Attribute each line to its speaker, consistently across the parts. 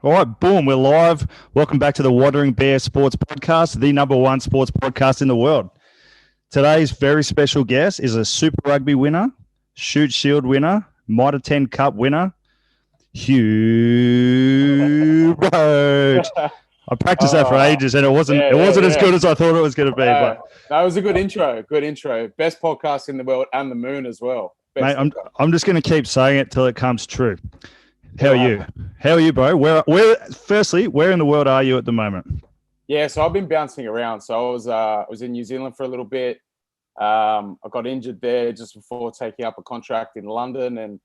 Speaker 1: All right, boom, we're live. Welcome back to the Wandering Bear Sports Podcast, the number one sports podcast in the world. Today's very special guest is a Super Rugby winner, Shoot Shield winner, Mitre 10 Cup winner, Hugh Roach. I practiced that for
Speaker 2: Oh,
Speaker 1: ages, and it wasn't
Speaker 2: yeah,
Speaker 1: it
Speaker 2: yeah,
Speaker 1: wasn't as
Speaker 2: yeah.
Speaker 1: good as I thought it was going to be. But
Speaker 2: That was a good intro. Good intro. Best podcast in the world and the moon as well.
Speaker 1: mate,
Speaker 2: Best
Speaker 1: I'm
Speaker 2: ever.
Speaker 1: I'm just going to keep saying it till it comes true. How are
Speaker 2: It'll
Speaker 1: you?
Speaker 2: happen.
Speaker 1: How are you, bro? Where? Firstly, where in the world are you at the moment?
Speaker 2: Yeah, so I've been bouncing around. So I was in New Zealand for a little bit. I got injured there just before taking up a contract in London and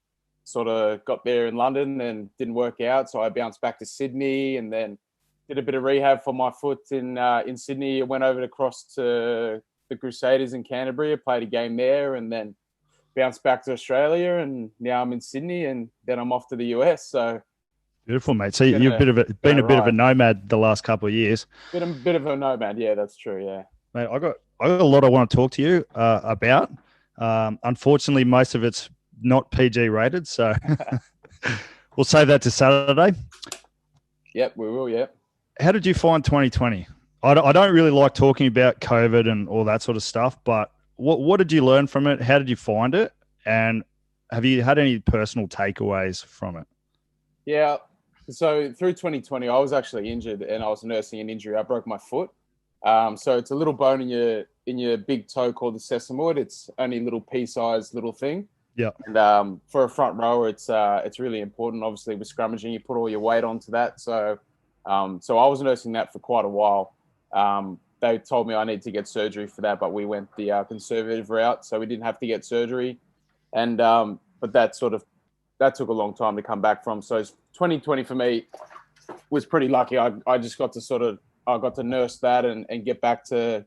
Speaker 2: sort of got there in London and didn't work out. So I bounced back to Sydney and then did a bit of rehab for my foot in Sydney. I went over across to the Crusaders in Canterbury. I played a game there and then bounced back to Australia. And now I'm in Sydney and then I'm off to the US. So
Speaker 1: Beautiful, mate. So
Speaker 2: been
Speaker 1: you've
Speaker 2: a been
Speaker 1: been
Speaker 2: a
Speaker 1: a bit of a
Speaker 2: ride.
Speaker 1: nomad the last couple of years.
Speaker 2: Bit of a nomad. Yeah, that's true. Yeah.
Speaker 1: Mate, I got a lot I want to talk to you about. Unfortunately, most of it's not PG rated, so we'll save that to Saturday.
Speaker 2: Yep, we will. Yep.
Speaker 1: How did you find 2020? I don't really like talking about COVID and all that sort of stuff, but what did you learn from it? How did you find it? And have you had any personal takeaways from it?
Speaker 2: Yeah. So through 2020, I was actually injured and I was nursing an injury. I broke my foot. So it's a little bone in your big toe called the sesamoid. It's only a little pea-sized little thing.
Speaker 1: Yeah.
Speaker 2: And for a front rower, it's really important. Obviously, with scrummaging, you put all your weight onto that. So I was nursing that for quite a while. They told me I need to get surgery for that, but we went the conservative route, so we didn't have to get surgery. And but that took a long time to come back from. So 2020 for me was pretty lucky. I just got to I got to nurse that and get back to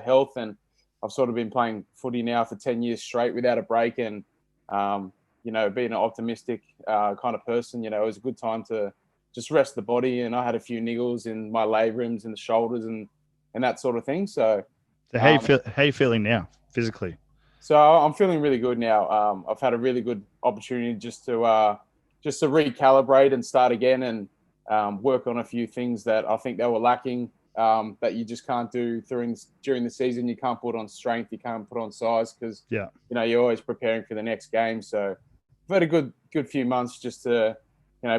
Speaker 2: health. And I've sort of been playing footy now for 10 years straight without a break. And being an optimistic kind of person, it was a good time to just rest the body. And I had a few niggles in my labrums and the shoulders and that sort of thing.
Speaker 1: So
Speaker 2: Um,
Speaker 1: how you feeling now physically?
Speaker 2: so I'm feeling really good now. I've had a really good opportunity just to recalibrate and start again and work on a few things that I think they were lacking, that you just can't do during the season. You can't put on strength, you can't put on size because
Speaker 1: Yeah.
Speaker 2: you're always preparing for the next game. So I've had a good few months just to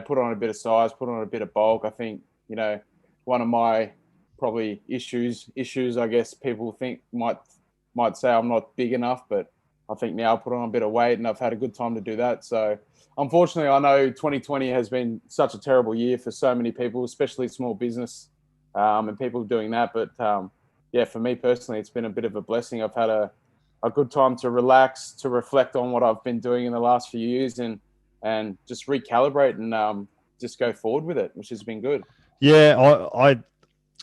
Speaker 2: put on a bit of size, put on a bit of bulk. I think one of my probably issues I guess people think might say I'm not big enough, but I think now I put on a bit of weight and I've had a good time to do that. So unfortunately, I know 2020 has been such a terrible year for so many people, especially small business and people doing that. But yeah, for me personally, it's been a bit of a blessing. I've had a good time to relax, to reflect on what I've been doing in the last few years and just recalibrate and just go forward with it, which has been good.
Speaker 1: Yeah, I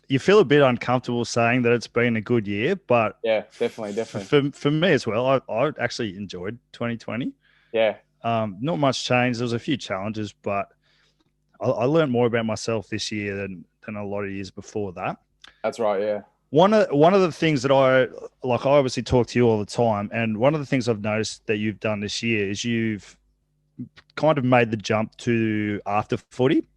Speaker 1: you feel a bit uncomfortable saying that it's been a good year, but
Speaker 2: Yeah, definitely, definitely.
Speaker 1: for me as well, I actually enjoyed 2020.
Speaker 2: Yeah,
Speaker 1: Not much change. There was a few challenges, but I learned more about myself this year than a lot of years before that.
Speaker 2: that's right. Yeah.
Speaker 1: One of the things that I obviously talk to you all the time, and one of the things I've noticed that you've done this year is you've kind of made the jump to after footy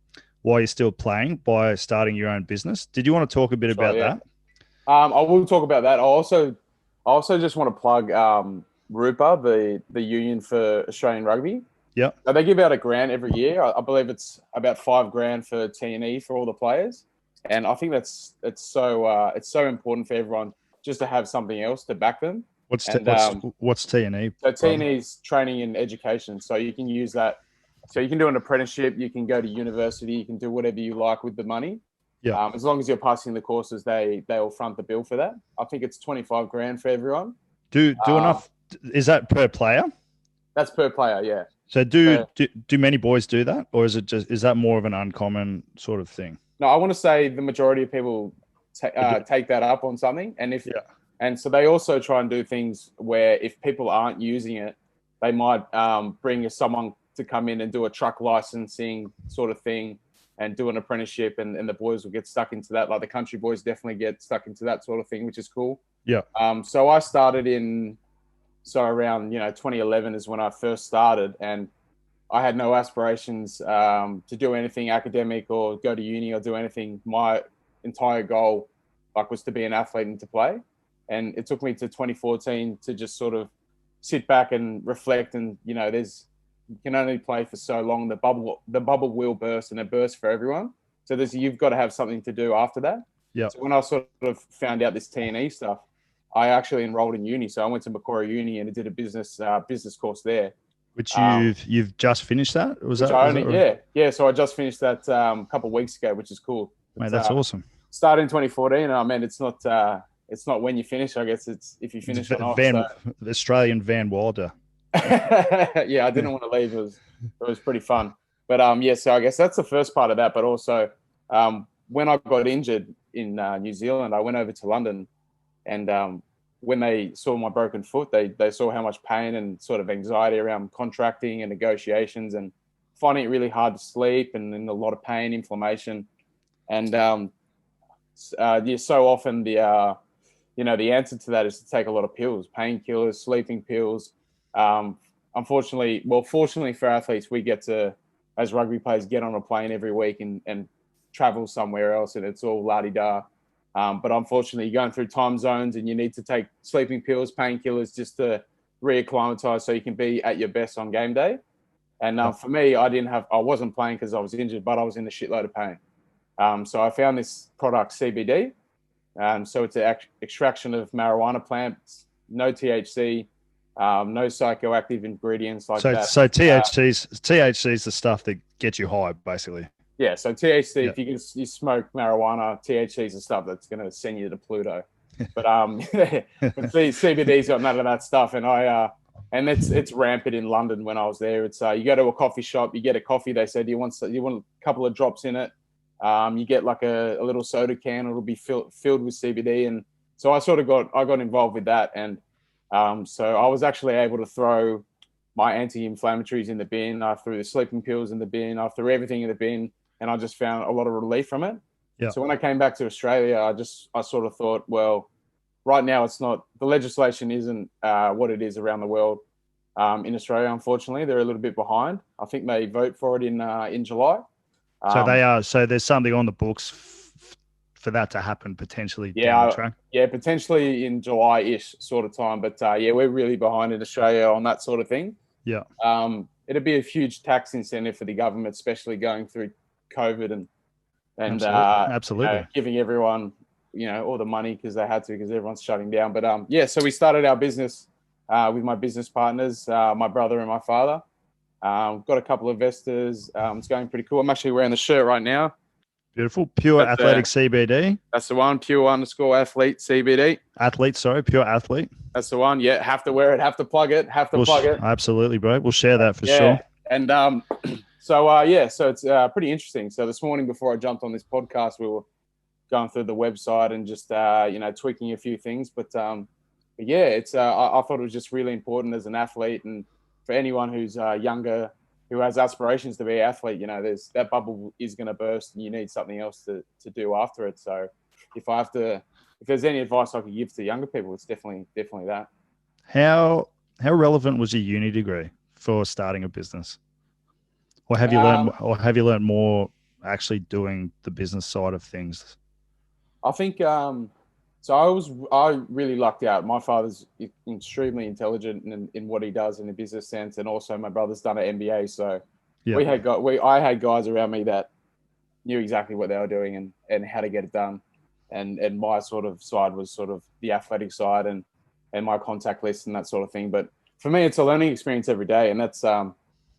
Speaker 1: while you're still playing by starting your own business. Did you want to talk a bit
Speaker 2: That's right.
Speaker 1: about
Speaker 2: Yeah.
Speaker 1: that?
Speaker 2: I will talk about that. I also just want to plug RUPA, the Union for Australian Rugby.
Speaker 1: Yeah.
Speaker 2: So they give out a grant every year. I believe it's about $5,000 for T&E for all the players, and I think it's so important for everyone just to have something else to back them. And
Speaker 1: What's T&E,
Speaker 2: so
Speaker 1: brother?
Speaker 2: T&E is training and education. So you can use that. So you can do an apprenticeship. You can go to university. You can do whatever you like with the money.
Speaker 1: Yeah.
Speaker 2: As long as you're passing the courses, they will front the bill for that. I think it's $25,000 for everyone.
Speaker 1: Do
Speaker 2: Um,
Speaker 1: enough? Is that per player?
Speaker 2: that's per player, yeah.
Speaker 1: So
Speaker 2: So,
Speaker 1: do many boys do that, or is that more of an uncommon sort of thing?
Speaker 2: no, I want to say the majority of people
Speaker 1: They do.
Speaker 2: take that up on something,
Speaker 1: Yeah.
Speaker 2: and so they also try and do things where if people aren't using it, they might bring someone to come in and do a truck licensing sort of thing and do an apprenticeship, and the boys will get stuck into that. Like the country boys definitely get stuck into that sort of thing, which is cool.
Speaker 1: Yeah.
Speaker 2: So I started around 2011 is when I first started, and I had no aspirations to do anything academic or go to uni or do anything. My entire goal was to be an athlete and to play. And it took me to 2014 to just sort of sit back and reflect. And you can only play for so long. The bubble will burst, and it bursts for everyone. So you've got to have something to do after that.
Speaker 1: Yeah.
Speaker 2: So when I sort of found out this T&E stuff, I actually enrolled in uni. So I went to Macquarie Uni and I did a business course there.
Speaker 1: Which you've just finished that?
Speaker 2: Yeah. So I just finished that a couple of weeks ago, which is cool.
Speaker 1: Mate, that's awesome.
Speaker 2: Started in 2014. I mean, it's not when you finish. I guess it's if you finish or not.
Speaker 1: Australian Van Wilder.
Speaker 2: Yeah, I didn't want to leave. It was pretty fun. But so I guess that's the first part of that. But also, when I got injured in New Zealand, I went over to London, and when they saw my broken foot, they saw how much pain and sort of anxiety around contracting and negotiations and finding it really hard to sleep and a lot of pain, inflammation. And so often the answer to that is to take a lot of pills, painkillers, sleeping pills. Fortunately for athletes, we get to, as rugby players, get on a plane every week and travel somewhere else, and it's all la-di-da. But unfortunately, you're going through time zones and you need to take sleeping pills, painkillers just to reacclimatize so you can be at your best on game day. And for me, I wasn't playing because I was injured, but I was in a shitload of pain. So I found this product, CBD. So it's an extraction of marijuana plants, no THC, no psychoactive ingredients like that.
Speaker 1: So THC is the stuff that gets you high, basically.
Speaker 2: Yeah, so THC, if you smoke marijuana, THC is the stuff that's going to send you to Pluto. But CBD's got none of that stuff, and it's rampant in London. When I was there, it's you go to a coffee shop, you get a coffee. They said you want a couple of drops in it. You get like a little soda can. It'll be filled with CBD, and so I got involved with that, and so I was actually able to throw my anti-inflammatories in the bin. I threw the sleeping pills in the bin. I threw everything in the bin. And I just found a lot of relief from it. Yeah. So when I came back to Australia, I sort of thought, well, right now the legislation isn't what it is around the world. In Australia, unfortunately, they're a little bit behind. I think they vote for it in July.
Speaker 1: So they are. So there's something on the books for that to happen potentially. Down the track.
Speaker 2: Yeah, potentially in July-ish sort of time. But we're really behind in Australia on that sort of thing.
Speaker 1: Yeah.
Speaker 2: It'd be a huge tax incentive for the government, especially going through COVID and
Speaker 1: absolutely.
Speaker 2: Giving everyone all the money because they had to, because everyone's shutting down. But so we started our business with my business partners, my brother and my father. We've got a couple of investors. It's going pretty cool. I'm actually wearing the shirt right now.
Speaker 1: Beautiful. Pure Athletic CBD.
Speaker 2: That's the one. Pure_athlete CBD.
Speaker 1: Pure athlete.
Speaker 2: That's the one. Yeah, have to wear it, have to plug it, plug it.
Speaker 1: Absolutely, bro. We'll share that for sure.
Speaker 2: And so it's pretty interesting. So this morning before I jumped on this podcast, we were going through the website and just tweaking a few things. But it's I thought it was just really important as an athlete, and for anyone who's younger, who has aspirations to be an athlete, there's that bubble is going to burst, and you need something else to do after it. So if there's any advice I could give to younger people, it's definitely that.
Speaker 1: How relevant was your uni degree for starting a business? Or have you learned more actually doing the business side of things?
Speaker 2: I think so. I really lucked out. My father's extremely intelligent in what he does in a business sense, and also my brother's done an MBA. So I had guys around me that knew exactly what they were doing and how to get it done. And my sort of side was sort of the athletic side and my contact list and that sort of thing. But for me, it's a learning experience every day, and that's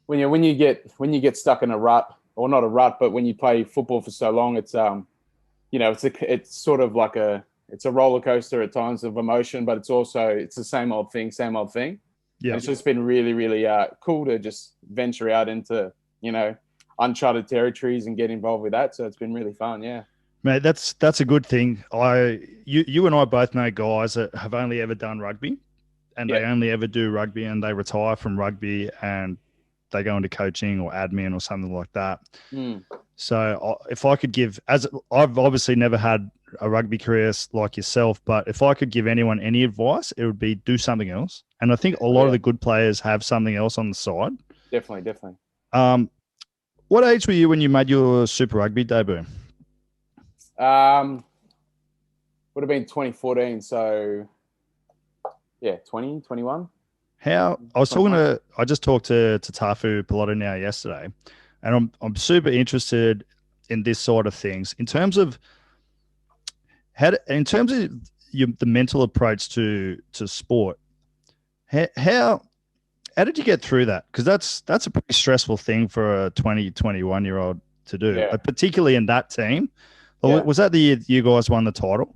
Speaker 2: when you get stuck in a rut, or not a rut, but when you play football for so long, it's it's sort of like it's a roller coaster at times of emotion, but it's the same old thing. Yeah, it's just been really, really cool to just venture out into uncharted territories and get involved with that. So it's been really fun. Yeah,
Speaker 1: mate, that's a good thing. You and I both know guys that have only ever done rugby, and they only ever do rugby, and they retire from rugby and they go into coaching or admin or something like that. So if I could give, as I've obviously never had a rugby career like yourself, but if I could give anyone any advice, it would be do something else. And I think a lot of the good players have something else on the side.
Speaker 2: Definitely.
Speaker 1: Um, what age were you when you made your Super Rugby debut?
Speaker 2: Um, would have been 2014. So yeah, 20, 21,
Speaker 1: How I was talking
Speaker 2: 21.
Speaker 1: to, I just talked to Tafu Piloto now yesterday, and I'm super interested in this sort of things in terms of in terms of the mental approach to sport. How how did you get through that? Because that's a pretty stressful thing for a 21 year old to do,
Speaker 2: Yeah,
Speaker 1: particularly in that team.
Speaker 2: yeah.
Speaker 1: Was that the year you guys won the title?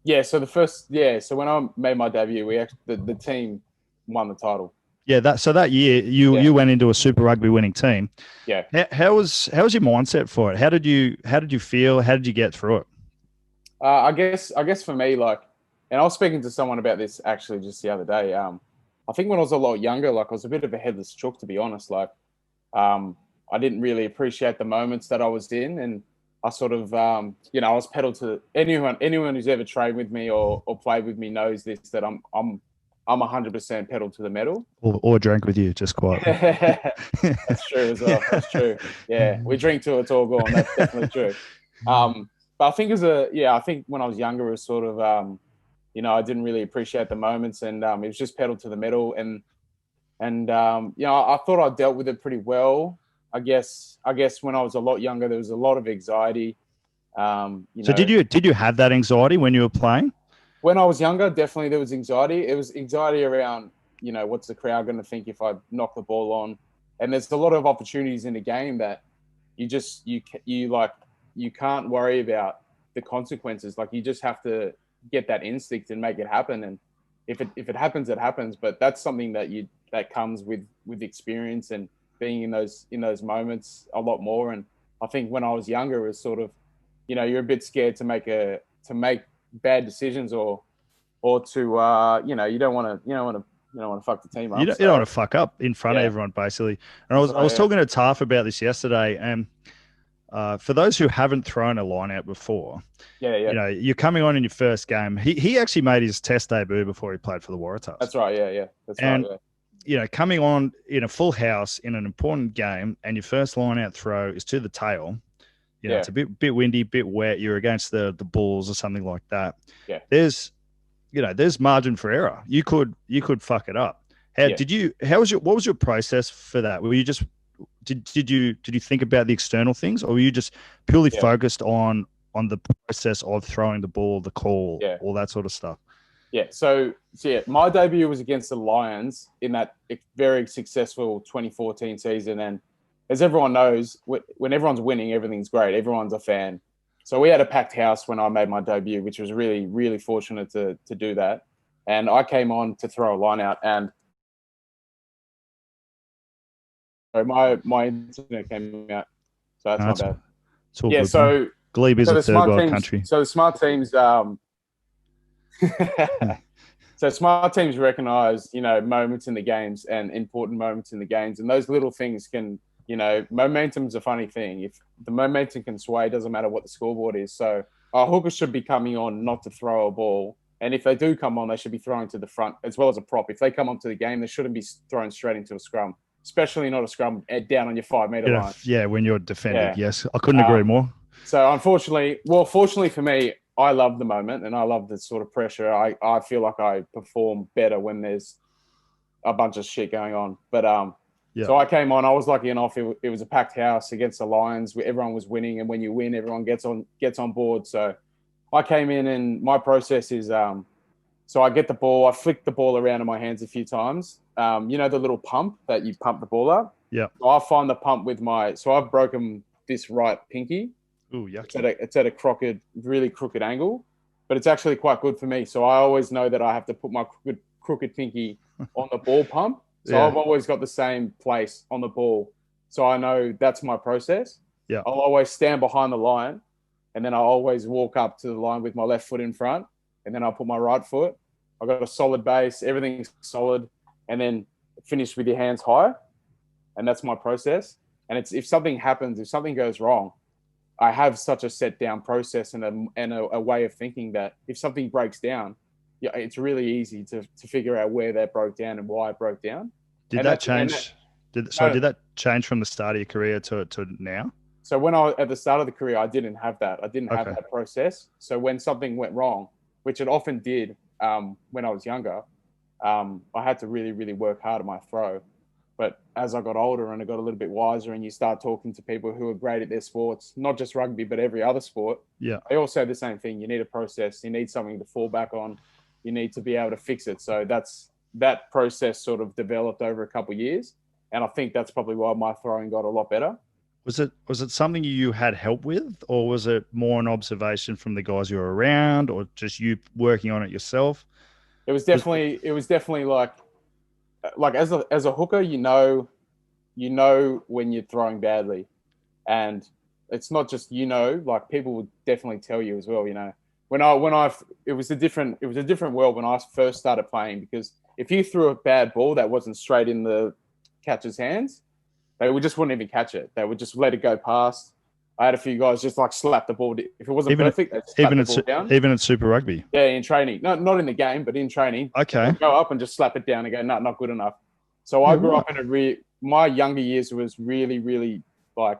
Speaker 2: Yeah, so when I made my debut, we actually the team won the title.
Speaker 1: Yeah, that year
Speaker 2: Yeah,
Speaker 1: you went into a Super Rugby winning team.
Speaker 2: yeah.
Speaker 1: How was your mindset for it? How did you feel? How did you get through it?
Speaker 2: I guess for me, like, and I was speaking to someone about this actually just the other day. I think when I was a lot younger, like I was a bit of a headless chook, to be honest. Like, um, I didn't really appreciate the moments that I was in, and I sort of, I was pedal to anyone who's ever trained with me or played with me knows this that I'm 100% pedal to the metal.
Speaker 1: Or drank with you just quietly?
Speaker 2: That's true as well. That's true. Yeah, we drink till it's all gone. That's definitely true. But I think I think when I was younger, it was sort of, I didn't really appreciate the moments, and it was just pedal to the metal, and I thought I dealt with it pretty well. I guess when I was a lot younger, there was a lot of anxiety. Um, you
Speaker 1: So
Speaker 2: know,
Speaker 1: did you have that anxiety when you were playing?
Speaker 2: when I was younger, definitely there was anxiety. It was anxiety around, what's the crowd going to think if I knock the ball on? And there's a lot of opportunities in the game that you can't worry about the consequences. Like you just have to get that instinct and make it happen. And if it happens, it happens. But that's something that comes with experience and being in those moments a lot more. And I think when I was younger, it was sort of, you're a bit scared to make bad decisions or to you don't want to fuck the team
Speaker 1: You
Speaker 2: up.
Speaker 1: don't
Speaker 2: So
Speaker 1: want to fuck up in front of
Speaker 2: yeah,
Speaker 1: everyone, basically. And I
Speaker 2: that's
Speaker 1: was I
Speaker 2: right.
Speaker 1: was
Speaker 2: Yeah,
Speaker 1: talking to Taf about this yesterday, and for those who haven't thrown a line out before,
Speaker 2: yeah, yeah.
Speaker 1: you're coming on in your first game. He actually made his test debut before he played for the Waratahs,
Speaker 2: That's right. Yeah, yeah. That's right.
Speaker 1: and
Speaker 2: Yeah,
Speaker 1: coming on in a full house in an important game, and your first line out throw is to the tail.
Speaker 2: yeah,
Speaker 1: It's a bit windy, bit wet. You're against the Bulls or something like that.
Speaker 2: yeah,
Speaker 1: There's margin for error. You could fuck it up.
Speaker 2: yeah,
Speaker 1: What was your process for that? Were you just did you think about the external things, or were you just purely
Speaker 2: yeah,
Speaker 1: focused on the process of throwing the ball, the call,
Speaker 2: yeah.
Speaker 1: all that sort of stuff?
Speaker 2: Yeah. So yeah, my debut was against the Lions in that very successful 2014 season, and as everyone knows, when everyone's winning, everything's great. Everyone's a fan. So we had a packed house when I made my debut, which was really, really fortunate to do that. And I came on to throw a line out, and so my internet came out, so that's
Speaker 1: No,
Speaker 2: my
Speaker 1: it's
Speaker 2: bad.
Speaker 1: it's all
Speaker 2: Yeah.
Speaker 1: good, man.
Speaker 2: So
Speaker 1: Glebe is
Speaker 2: so
Speaker 1: a
Speaker 2: the
Speaker 1: third
Speaker 2: smart
Speaker 1: world
Speaker 2: teams,
Speaker 1: country.
Speaker 2: so the smart teams, so smart teams recognize, moments in the games and important moments in the games, and those little things can, momentum's a funny thing. If the momentum can sway, it doesn't matter what the scoreboard is. So our hookers should be coming on not to throw a ball, and if they do come on, they should be throwing to the front as well as a prop. If they come onto the game, they shouldn't be thrown straight into a scrum, especially not a scrum down on your 5 meter line.
Speaker 1: Yeah, when you're defending.
Speaker 2: Yeah.
Speaker 1: Yes, I couldn't agree
Speaker 2: Um,
Speaker 1: more.
Speaker 2: so fortunately for me, I love the moment and I love the sort of pressure. I feel like I perform better when there's a bunch of shit going on. But
Speaker 1: Yeah.
Speaker 2: so I came on. I was lucky enough. It was a packed house against the Lions. Where everyone was winning, and when you win, everyone gets on board. So I came in, and my process is so I get the ball. I flick the ball around in my hands a few times. The little pump that you pump the ball up.
Speaker 1: Yeah.
Speaker 2: So I find the pump with my. So I've broken this right pinky.
Speaker 1: Ooh,
Speaker 2: It's
Speaker 1: yucky.
Speaker 2: at a really crooked angle, but it's actually quite good for me. So I always know that I have to put my crooked pinky on the ball pump. So
Speaker 1: Yeah.
Speaker 2: I've always got the same place on the ball. So I know that's my process.
Speaker 1: Yeah.
Speaker 2: I'll always stand behind the line, and then I always walk up to the line with my left foot in front, and then I'll put my right foot. I've got a solid base, everything's solid, and then finish with your hands high. And that's my process. And if something happens, if something goes wrong, I have such a set down process and a way of thinking that if something breaks down, yeah, it's really easy to figure out where that broke down and why it broke down.
Speaker 1: Did
Speaker 2: And
Speaker 1: that
Speaker 2: that's and that,
Speaker 1: change? Did that change from the start of your career to now?
Speaker 2: So at the start of the career, I didn't have that. I didn't have that process. So when something went wrong, which it often did when I was younger, I had to really, really work hard at my throw. But as I got older and I got a little bit wiser, and you start talking to people who are great at their sports, not just rugby, but every other sport, they all say the same thing. You need a process. You need something to fall back on. You need to be able to fix it. So that process sort of developed over a couple of years. And I think that's probably why my throwing got a lot better.
Speaker 1: Was it something you had help with, or was it more an observation from the guys you were around, or just you working on it yourself?
Speaker 2: It was definitely like as a hooker, you know when you're throwing badly, and it's not just like people would definitely tell you as well. It was a different world when I first started playing, because if you threw a bad ball that wasn't straight in the catcher's hands, they just wouldn't even catch it. They would just let it go past. I had a few guys just like slap the ball. If it wasn't perfect, they'd slap the ball down.
Speaker 1: Even in Super Rugby?
Speaker 2: Yeah, in training. Not in the game, but in training.
Speaker 1: Okay.
Speaker 2: They'd go up and just slap it down and go, no, not good enough. So I grew up in my younger years was really, really like,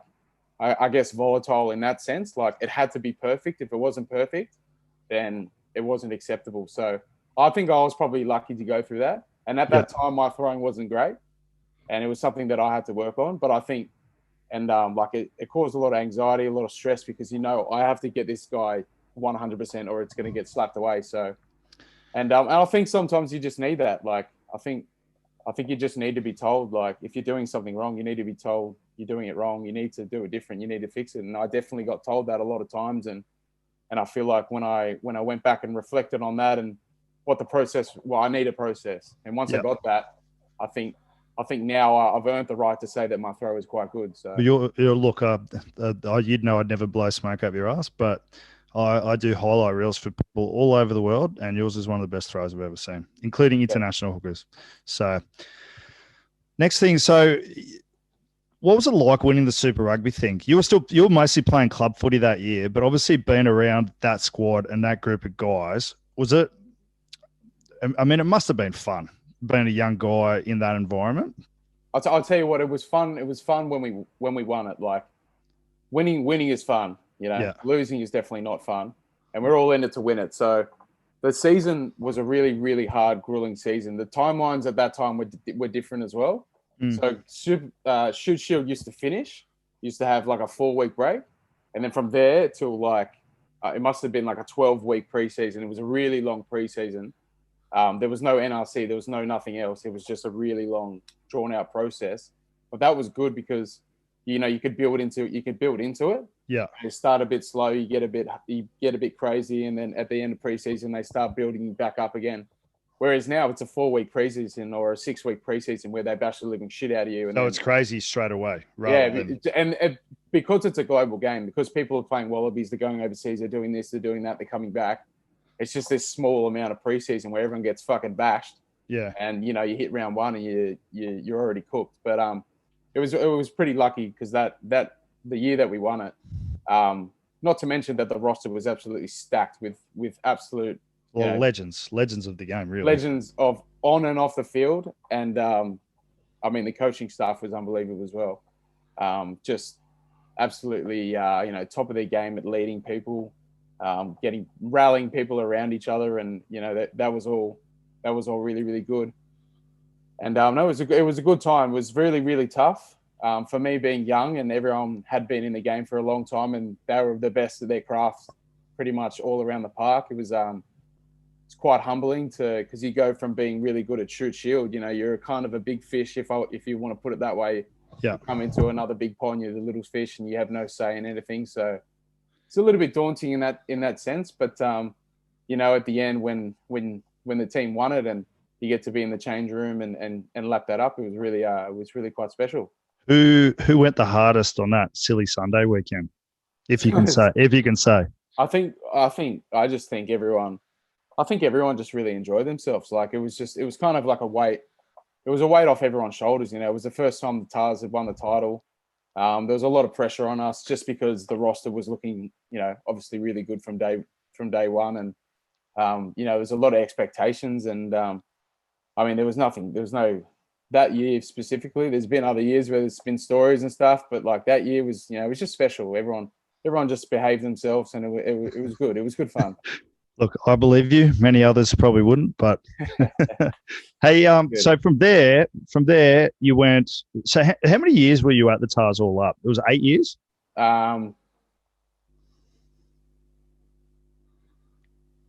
Speaker 2: I guess volatile in that sense. Like it had to be perfect. If it wasn't perfect, then it wasn't acceptable. So I think I was probably lucky to go through that. And at that time, my throwing wasn't great. And it was something that I had to work on. But I think, and it caused a lot of anxiety, a lot of stress, because I have to get this guy 100% or it's going to get slapped away. So, and I think sometimes you just need that. Like I think you just need to be told, like if you're doing something wrong, you need to be told you're doing it wrong. You need to do it different. You need to fix it. And I definitely got told that a lot of times. And I feel like when I went back and reflected on that and what the process, I need a process. And once I got that, I think now I've earned the right to say that my throw is quite good. So
Speaker 1: look, you'd know I'd never blow smoke up your ass, but I do highlight reels for people all over the world, and yours is one of the best throws I've ever seen, including international hookers. So next thing, what was it like winning the Super Rugby thing? You were mostly playing club footy that year, but obviously being around that squad and that group of guys, was it? I mean, it must have been fun being a young guy in that environment.
Speaker 2: I'll tell you what, it was fun. It was fun when we won it. Like winning is fun. Losing is definitely not fun, and we're all in it to win it. So the season was a really, really hard, grueling season. The timelines at that time were different as well. So Shoot Shield used to have like a 4-week break, and then from there till like it must have been like a 12-week preseason. It was a really long preseason. There was no NRC, there was nothing else. It was just a really long, drawn-out process. But that was good because you could build into it.
Speaker 1: Yeah.
Speaker 2: You start a bit slow, you get a bit crazy, and then at the end of preseason they start building back up again. Whereas now it's a 4-week preseason or a 6-week preseason where they bash the living shit out of you. And
Speaker 1: it's crazy straight away.
Speaker 2: And because it's a global game, because people are playing Wallabies, they're going overseas, they're doing this, they're doing that, they're coming back. It's just this small amount of preseason where everyone gets fucking bashed.
Speaker 1: Yeah.
Speaker 2: And you hit round one and you're already cooked. But it was pretty lucky because that the year that we won it, not to mention that the roster was absolutely stacked with absolute
Speaker 1: legends of the game, really.
Speaker 2: Legends of on and off the field. And I mean the coaching staff was unbelievable as well. Just absolutely top of their game at leading people. Rallying people around each other, and that was all really, really good. And no, it was a good time. It was really, really tough for me being young, and everyone had been in the game for a long time, and they were the best of their craft, pretty much all around the park. It was it's quite humbling because you go from being really good at Shoot Shield, you're kind of a big fish if you want to put it that way.
Speaker 1: Yeah.
Speaker 2: You come into another big pond, you're the little fish, and you have no say in anything. So it's a little bit daunting in that sense, but at the end when the team won it and you get to be in the change room and lap that up, it was really quite special.
Speaker 1: Who went the hardest on that silly Sunday weekend, if you can say?
Speaker 2: I just think everyone just really enjoyed themselves. Like it was kind of like a weight off everyone's shoulders. It was the first time the Tars had won the title. There was a lot of pressure on us just because the roster was looking, obviously really good from day one, and there's a lot of expectations, and I mean there was no that year specifically. There's been other years where there's been stories and stuff, but like that year was, it was just special. Everyone just behaved themselves, and it was good. It was good fun.
Speaker 1: Look, I believe you. Many others probably wouldn't, but hey, so from there, you went. So, how many years were you at the Tars all up? It was 8 years.
Speaker 2: I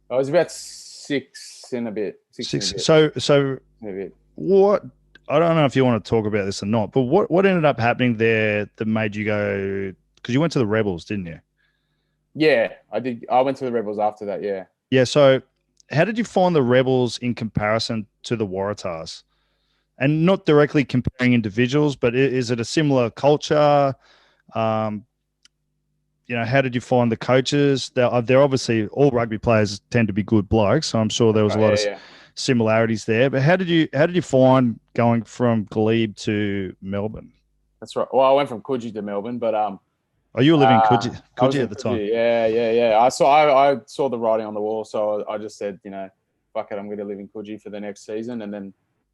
Speaker 2: was about six and a bit.
Speaker 1: So
Speaker 2: a bit.
Speaker 1: What? I don't know if you want to talk about this or not, but what ended up happening there that made you go? Because you went to the Rebels, didn't you?
Speaker 2: Yeah, I did. I went to the Rebels after that. Yeah.
Speaker 1: Yeah. So, how did you find the Rebels in comparison to the Waratahs? And not directly comparing individuals, but is it a similar culture? How did you find the coaches? They're obviously, all rugby players tend to be good blokes, so I'm sure there was a lot of similarities there. But how did you find going from Glebe to Melbourne?
Speaker 2: That's right. Well, I went from Coogee to Melbourne, but
Speaker 1: oh, you were living Coogee at the time.
Speaker 2: Yeah. I saw the writing on the wall, so I just said, fuck it, I'm going to live in Coogee for the next season, and then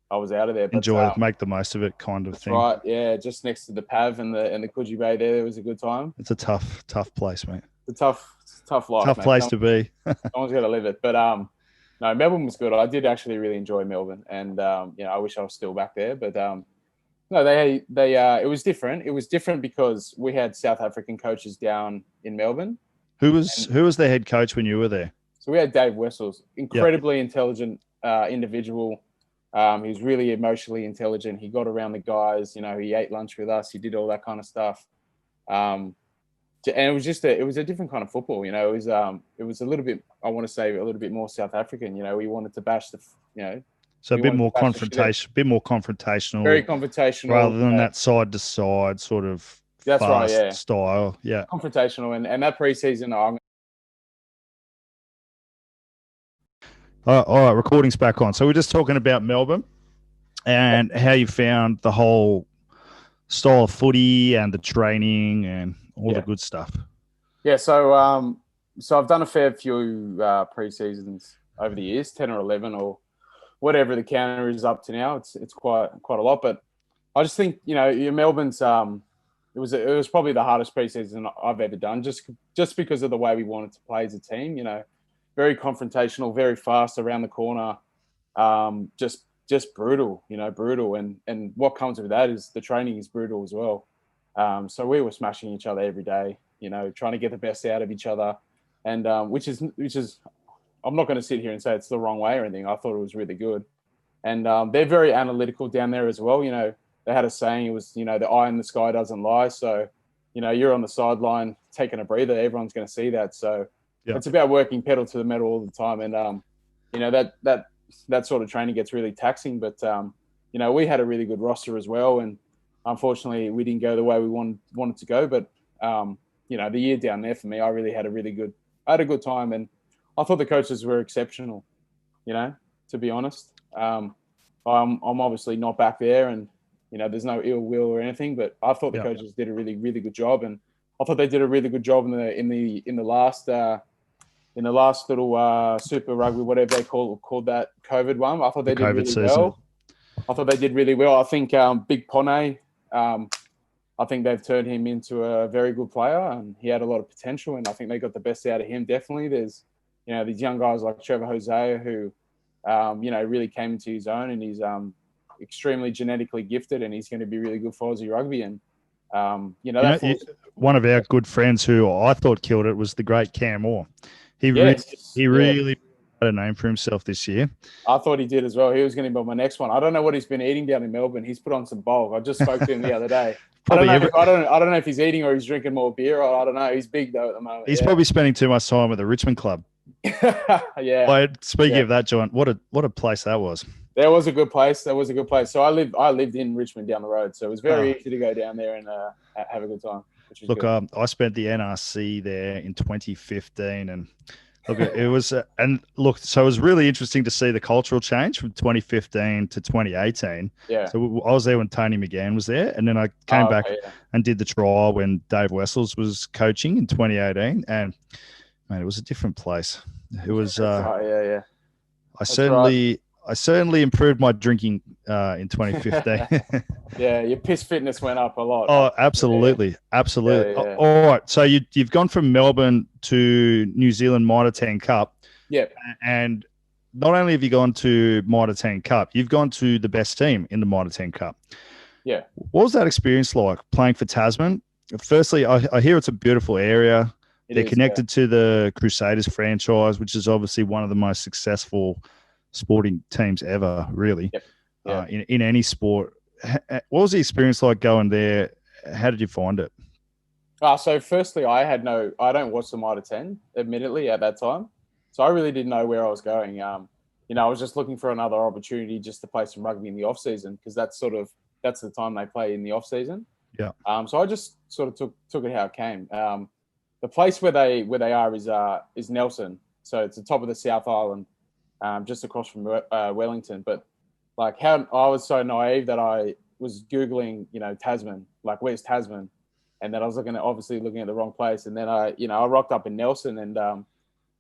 Speaker 2: I was out of there. But,
Speaker 1: enjoy it, make the most of it, kind of thing.
Speaker 2: Right, yeah, just next to the Pav and the Coogee Bay there. It was a good time.
Speaker 1: It's a tough place, mate.
Speaker 2: It's a tough life.
Speaker 1: Tough place to be.
Speaker 2: Someone's got to live it. But no, Melbourne was good. I did actually really enjoy Melbourne, and I wish I was still back there. But no, they it was different. It was different because we had South African coaches down in Melbourne.
Speaker 1: Who was their head coach when you were there?
Speaker 2: So we had Dave Wessels, incredibly intelligent individual. He was really emotionally intelligent. He got around the guys. He ate lunch with us. He did all that kind of stuff. And it was just a different kind of football. It was a little bit, I want to say, a little bit more South African. We wanted to bash
Speaker 1: So a bit more confrontation,
Speaker 2: very confrontational,
Speaker 1: rather than that side to side sort of.
Speaker 2: That's right, yeah.
Speaker 1: Style, yeah.
Speaker 2: Confrontational, and that preseason,
Speaker 1: all right, recording's back on. So we're just talking about Melbourne and how you found the whole style of footy and the training and all the good stuff. Yeah,
Speaker 2: so I've done a fair few pre-seasons over the years, 10 or 11 or whatever the counter is up to now. It's quite a lot, but I just think, Melbourne's it was probably the hardest pre-season I've ever done, just because of the way we wanted to play as a team. Very confrontational, very fast around the corner, just brutal, brutal. And what comes with that is the training is brutal as well. So we were smashing each other every day, trying to get the best out of each other, and which is I'm not going to sit here and say it's the wrong way or anything. I thought it was really good, and they're very analytical down there as well. They had a saying, it was, the eye in the sky doesn't lie. So, you're on the sideline taking a breather, everyone's going to see that. So. Yeah. It's about working pedal to the metal all the time, and that sort of training gets really taxing. But we had a really good roster as well, and unfortunately, we didn't go the way we wanted to go. But the year down there for me, I really had a good time, and I thought the coaches were exceptional. To be honest, I'm obviously not back there, and there's no ill will or anything, but I thought the coaches did a really, really good job, and I thought they did a really good job in the last little Super Rugby, whatever they called that COVID one. I thought they did really season. Well. I thought they did really well. I think Big Pone, I think they've turned him into a very good player, and he had a lot of potential, and I think they got the best out of him. Definitely, there's these young guys like Trevor Hosea who really came into his own, and he's extremely genetically gifted, and he's going to be really good for Aussie rugby. And
Speaker 1: one of our good friends who I thought killed it was the great Cam Moore. He really had a name for himself this year.
Speaker 2: I thought he did as well. He was going to be my next one. I don't know what he's been eating down in Melbourne. He's put on some bulk. I just spoke to him the other day. I don't know if he's eating or he's drinking more beer. I don't know. He's big though at the moment.
Speaker 1: He's probably spending too much time at the Richmond club.
Speaker 2: Yeah.
Speaker 1: Speaking of that, John, what a place that was.
Speaker 2: That was a good place. So I lived in Richmond down the road, so it was very easy to go down there and have a good time.
Speaker 1: Look, I spent the NRC there in 2015, and look, it was so it was really interesting to see the cultural change from 2015 to 2018.
Speaker 2: Yeah.
Speaker 1: So I was there when Tony McGann was there, and then I came back and did the trial when Dave Wessels was coaching in 2018, and man, it was a different place. It was.
Speaker 2: I
Speaker 1: I certainly improved my drinking in 2015.
Speaker 2: Yeah, your piss fitness went up a lot.
Speaker 1: Oh,
Speaker 2: Yeah,
Speaker 1: absolutely, absolutely.
Speaker 2: yeah, yeah.
Speaker 1: All right, so you've gone from Melbourne to New Zealand Mitre 10 Cup,
Speaker 2: Yep,
Speaker 1: and not only have you gone to Mitre 10 Cup, you've gone to the best team in the Mitre 10 Cup.
Speaker 2: yeah.
Speaker 1: What was that experience like playing for Tasman? Firstly, I hear it's a beautiful area.
Speaker 2: It
Speaker 1: They're
Speaker 2: is. Yeah,
Speaker 1: connected to the Crusaders franchise, which is obviously one of the most successful sporting teams ever, really,
Speaker 2: yep, yeah.
Speaker 1: in any sport. What was the experience like going there? How did you find it?
Speaker 2: So firstly, I don't watch the Mitre 10, admittedly, at that time. So I really didn't know where I was going. I was just looking for another opportunity just to play some rugby in the off season because that's the time they play in the off season.
Speaker 1: Yeah.
Speaker 2: So I just sort of took it how it came. The place where they are is Nelson, so it's the top of the South Island, just across from Wellington. But like how I was so naive that I was googling, Tasman, like where's Tasman, and then I was obviously looking at the wrong place, and then I rocked up in Nelson, and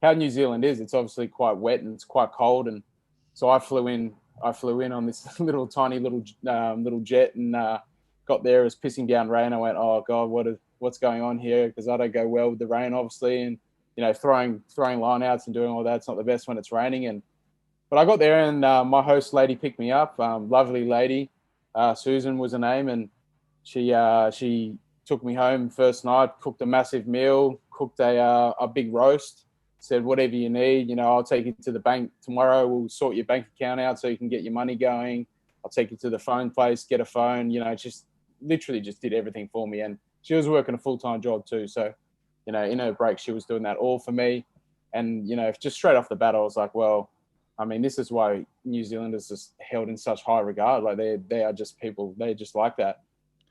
Speaker 2: how New Zealand is, it's obviously quite wet and it's quite cold, and so I flew in on this little tiny little jet and got there. It was pissing down rain. I went, oh god, what's going on here? Because I don't go well with the rain, obviously, and throwing line outs and doing all that's not the best when it's raining. But I got there and my host lady picked me up, lovely lady, Susan was her name, and she took me home first night, cooked a massive meal, cooked a big roast, said whatever you need, I'll take you to the bank tomorrow. We'll sort your bank account out so you can get your money going. I'll take you to the phone place, get a phone, just literally just did everything for me. And she was working a full-time job too. So, in her break, she was doing that all for me. And, just straight off the bat, I was like, well, I mean, this is why New Zealand is just held in such high regard. Like they are just people, they're just like that.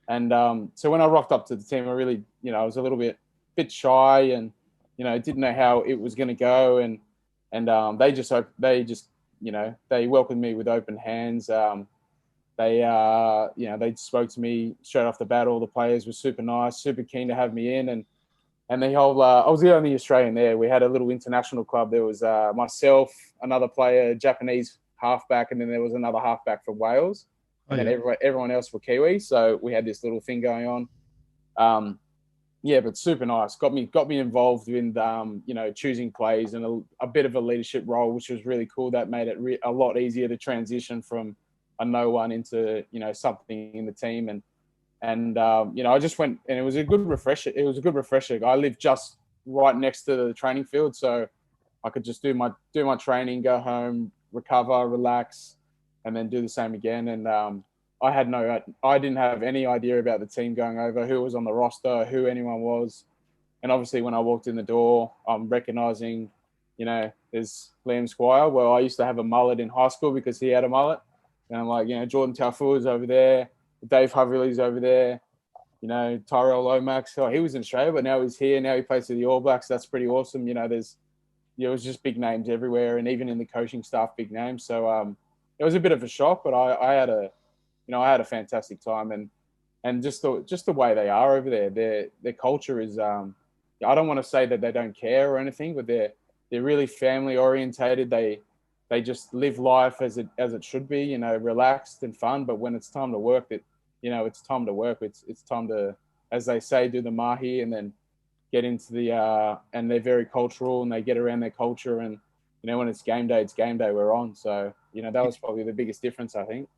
Speaker 2: And so when I rocked up to the team, I really, I was a little bit shy and, didn't know how it was going to go. And they just, they welcomed me with open hands. They spoke to me straight off the bat. All the players were super nice, super keen to have me in. And the whole, I was the only Australian there. We had a little international club. There was myself, another player, Japanese halfback, and then there was another halfback from Wales. And then everyone else were Kiwi. So we had this little thing going on. But super nice. Got me involved in, choosing plays and a bit of a leadership role, which was really cool. That made it a lot easier to transition from a no one into, something in the team. And I just went, and it was a good refresher. I live just right next to the training field, so I could just do my training, go home, recover, relax, and then do the same again. And I didn't have any idea about the team going over, who was on the roster, who anyone was. And obviously when I walked in the door, I'm recognizing, there's Liam Squire. Well, I used to have a mullet in high school because he had a mullet. And I'm like, Jordan Taufua's over there. Dave Haverly's over there. Tyrell Lomax. Oh, he was in Australia, but now he's here. Now he plays for the All Blacks. That's pretty awesome. It was just big names everywhere. And even in the coaching staff, big names. So it was a bit of a shock, but I had a fantastic time. And just the way they are over there, their culture is, I don't want to say that they don't care or anything, but they're really family orientated. They just live life as it should be, relaxed and fun. But when it's time to work, it's time to work. It's time to, as they say, do the mahi and then get into and they're very cultural and they get around their culture. And, when it's game day, we're on. So, that was probably the biggest difference, I think.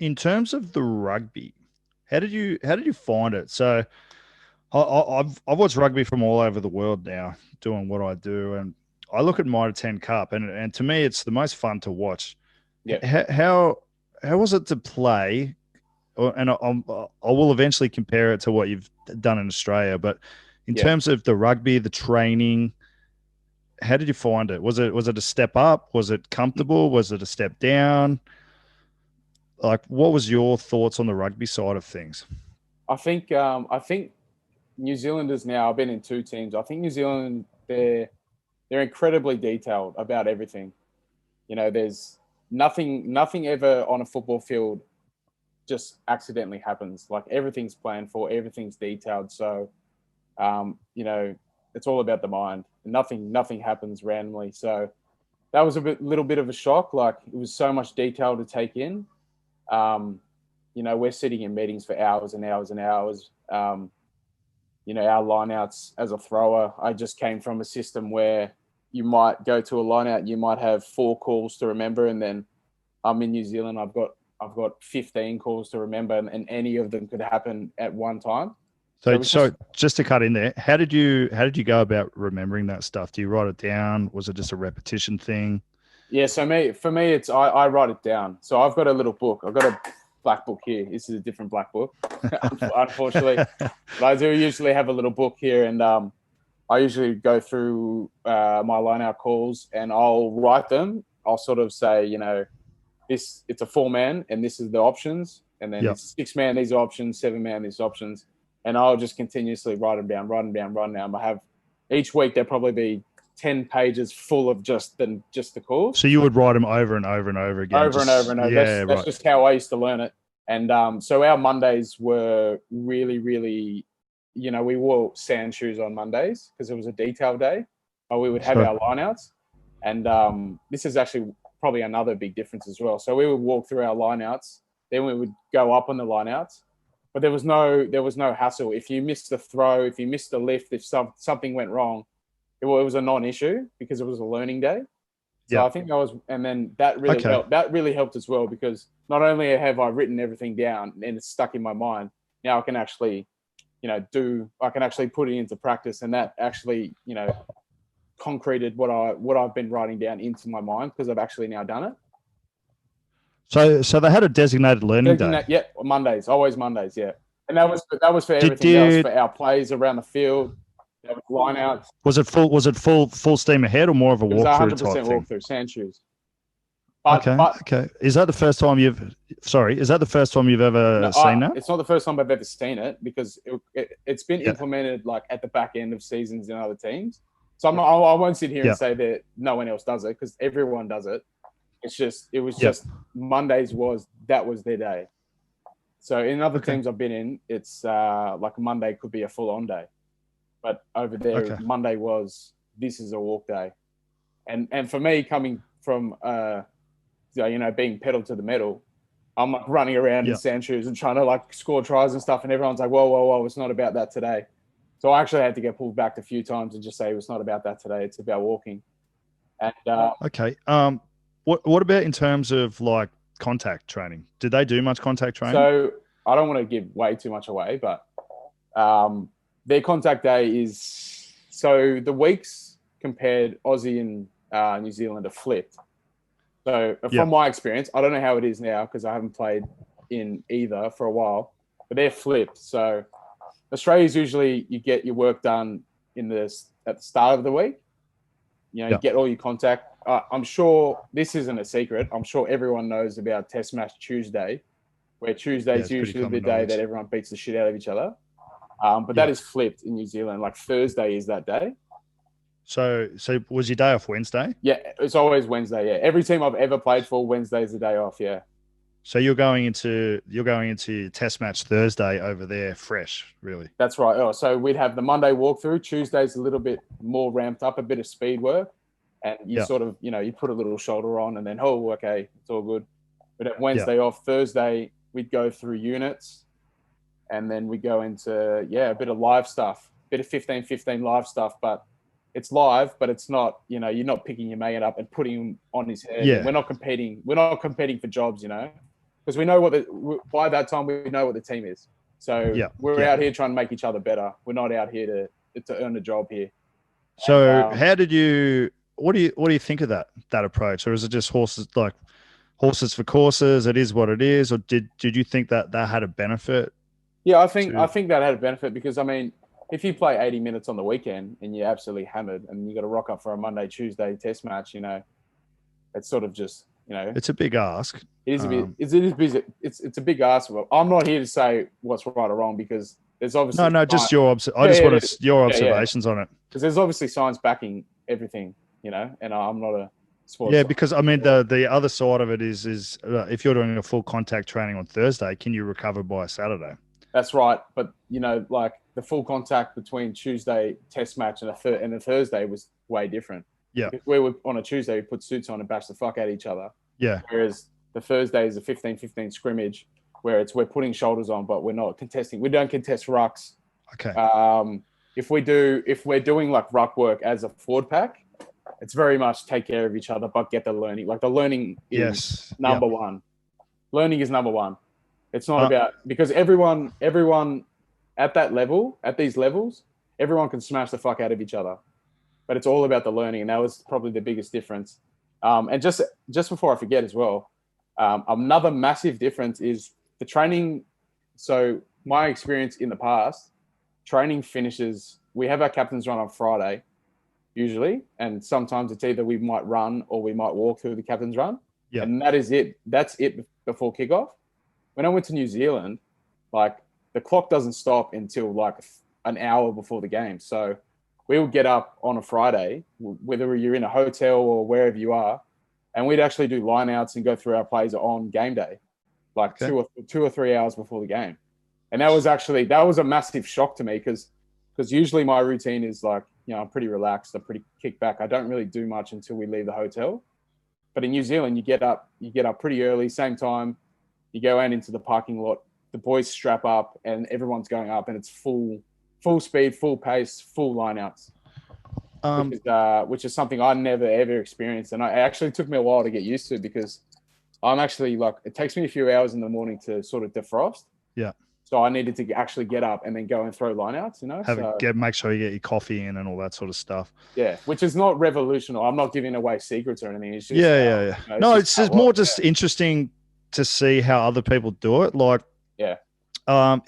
Speaker 1: In terms of the rugby, how did you find it? So I've watched rugby from all over the world now, doing what I do, and I look at Mitre 10 Cup, and to me, it's the most fun to watch.
Speaker 2: Yeah.
Speaker 1: How was it to play? And I will eventually compare it to what you've done in Australia, but in terms of the rugby, the training, how did you find it? Was it a step up? Was it comfortable? Was it a step down? Like, what was your thoughts on the rugby side of things?
Speaker 2: I think New Zealanders now. I've been in two teams. I think New Zealand they're incredibly detailed about everything. There's nothing ever on a football field just accidentally happens. Like everything's planned for, everything's detailed. So, it's all about the mind. Nothing happens randomly. So, that was little bit of a shock. Like it was so much detail to take in. We're sitting in meetings for hours and hours and hours. Our lineouts as a thrower, I just came from a system where you might go to a lineout, you might have 4 calls to remember, and then I'm in New Zealand. I've got 15 calls to remember, and any of them could happen at one time.
Speaker 1: So just to cut in there, how did you go about remembering that stuff? Do you write it down? Was it just a repetition thing?
Speaker 2: Yeah, for me, it's I write it down. So I've got a little book. I've got a black book here. This is a different black book, unfortunately. But I do usually have a little book here, and I usually go through my line-out calls, and I'll write them. I'll sort of say, it's a 4-man, and this is the options, and then it's 6-man, these are options, 7-man, these options, and I'll just continuously write them down. I have each week there'll probably be 10 pages full of just the calls.
Speaker 1: So you would write them over and over and over again.
Speaker 2: Over and over. Yeah, that's just how I used to learn it. And so our Mondays were really, really, we wore sand shoes on Mondays because it was a detail day. But we would have our lineouts. And this is actually probably another big difference as well. So we would walk through our lineouts, then we would go up on the lineouts. But there was no hassle. If you missed the throw, if you missed the lift, if something went wrong, it was a non-issue because it was a learning day. So I think that really helped as well, because not only have I written everything down and it's stuck in my mind, now I can actually, put it into practice, and that actually, concreted what I've been writing down into my mind because I've actually now done it.
Speaker 1: So they had a designated learning day.
Speaker 2: Yeah, Mondays, always Mondays. Yeah, and that was for everything else, for our plays around the field. That was line out.
Speaker 1: Was it full steam ahead or more of a walkthrough type thing?
Speaker 2: Walkthrough, sand shoes.
Speaker 1: Okay. Is that the first time you've ever seen that?
Speaker 2: It's not the first time I've ever seen it, because it's been implemented like at the back end of seasons in other teams. So I won't sit here and say that no one else does it, because everyone does it. It was just Mondays was their day. So in other teams I've been in, it's like a Monday could be a full on day. But over there, Monday this is a walk day. And for me, coming from, being pedal to the metal, I'm like running around in sand shoes and trying to like score tries and stuff. And everyone's like, whoa, it's not about that today. So I actually had to get pulled back a few times and just say, it's not about that today. It's about walking. And
Speaker 1: what about in terms of like contact training? Did they do much contact training?
Speaker 2: So I don't want to give way too much away, but their contact day is, so the weeks compared Aussie and New Zealand are flipped. So from my experience, I don't know how it is now because I haven't played in either for a while, but they're flipped. So Australia's usually you get your work done at the start of the week. You get all your contact. I'm sure this isn't a secret. I'm sure everyone knows about Test Match Tuesday, where Tuesday is usually the day that everyone beats the shit out of each other. But that is flipped in New Zealand. Like Thursday is that day.
Speaker 1: So was your day off Wednesday?
Speaker 2: Yeah, it's always Wednesday. Yeah, every team I've ever played for, Wednesday's the day off. Yeah.
Speaker 1: So you're going into Test Match Thursday over there fresh, really.
Speaker 2: That's right. Oh, so we'd have the Monday walkthrough. Tuesday's a little bit more ramped up, a bit of speed work, and you sort of you put a little shoulder on, and then it's all good. We'd have Wednesday off. Thursday we'd go through units, and then we go into a bit of live stuff, bit of 15-15 live stuff, but it's live, but it's not, you're not picking your mate up and putting him on his head.
Speaker 1: Yeah.
Speaker 2: We're not competing for jobs, because we know by that time we know what the team is. So we're out here trying to make each other better. We're not out here to earn a job here.
Speaker 1: So what do you think of that approach? Or is it just horses for courses? It is what it is. Or did you think that had a benefit?
Speaker 2: Yeah, I think that had a benefit because, if you play 80 minutes on the weekend and you're absolutely hammered and you got to rock up for a Monday, Tuesday test match, it's sort of just,
Speaker 1: it's a big ask.
Speaker 2: It is a bit, it is busy. It's a big ask. I'm not here to say what's right or wrong because there's obviously
Speaker 1: just your your observations on it.
Speaker 2: Because there's obviously science backing everything, and I'm not a sports.
Speaker 1: Yeah, because the other side of it is if you're doing a full contact training on Thursday, can you recover by Saturday?
Speaker 2: That's right, but like the full contact between Tuesday test match and a Thursday was way different.
Speaker 1: Yeah.
Speaker 2: Because we were on a Tuesday, we put suits on and bash the fuck out of each other.
Speaker 1: Yeah.
Speaker 2: Whereas the Thursday is a 15-15 scrimmage where we're putting shoulders on, but we're not contesting. We don't contest rucks.
Speaker 1: Okay.
Speaker 2: If we're doing like ruck work as a forward pack, it's very much take care of each other, but get the learning. Like the learning is number one. Learning is number one. It's not about, because everyone at that level, at these levels, everyone can smash the fuck out of each other, but it's all about the learning. And that was probably the biggest difference. And just before I forget as well, another massive difference is the training. So my experience in the past, training finishes, we have our captain's run on Friday usually, and sometimes it's either we might run or we might walk through the captain's run. Yeah. And that is it. That's it before kickoff. When I went to New Zealand, like the clock doesn't stop until like an hour before the game. So we would get up on a Friday, whether you're in a hotel or wherever you are, and we'd actually do lineouts and go through our plays on game day, like 2 or 3 hours before the game. And that was a massive shock to me because usually my routine is like, you know, I'm pretty relaxed, I'm pretty kicked back. I don't really do much until we leave the hotel. But in New Zealand, you get up pretty early, same time. You go out into the parking lot, the boys strap up, and everyone's going up, and it's full speed, full pace, full lineouts, which is something I never ever experienced, and it actually took me a while to get used to because I'm actually like, it takes me a few hours in the morning to sort of defrost.
Speaker 1: Yeah.
Speaker 2: So I needed to actually get up and then go and throw lineouts, you know.
Speaker 1: Make sure you get your coffee in and all that sort of stuff.
Speaker 2: Yeah, which is not revolutionary. I'm not giving away secrets or anything. It's just,
Speaker 1: yeah. You know, no, it's just more interesting to see how other people do it. Like,
Speaker 2: yeah.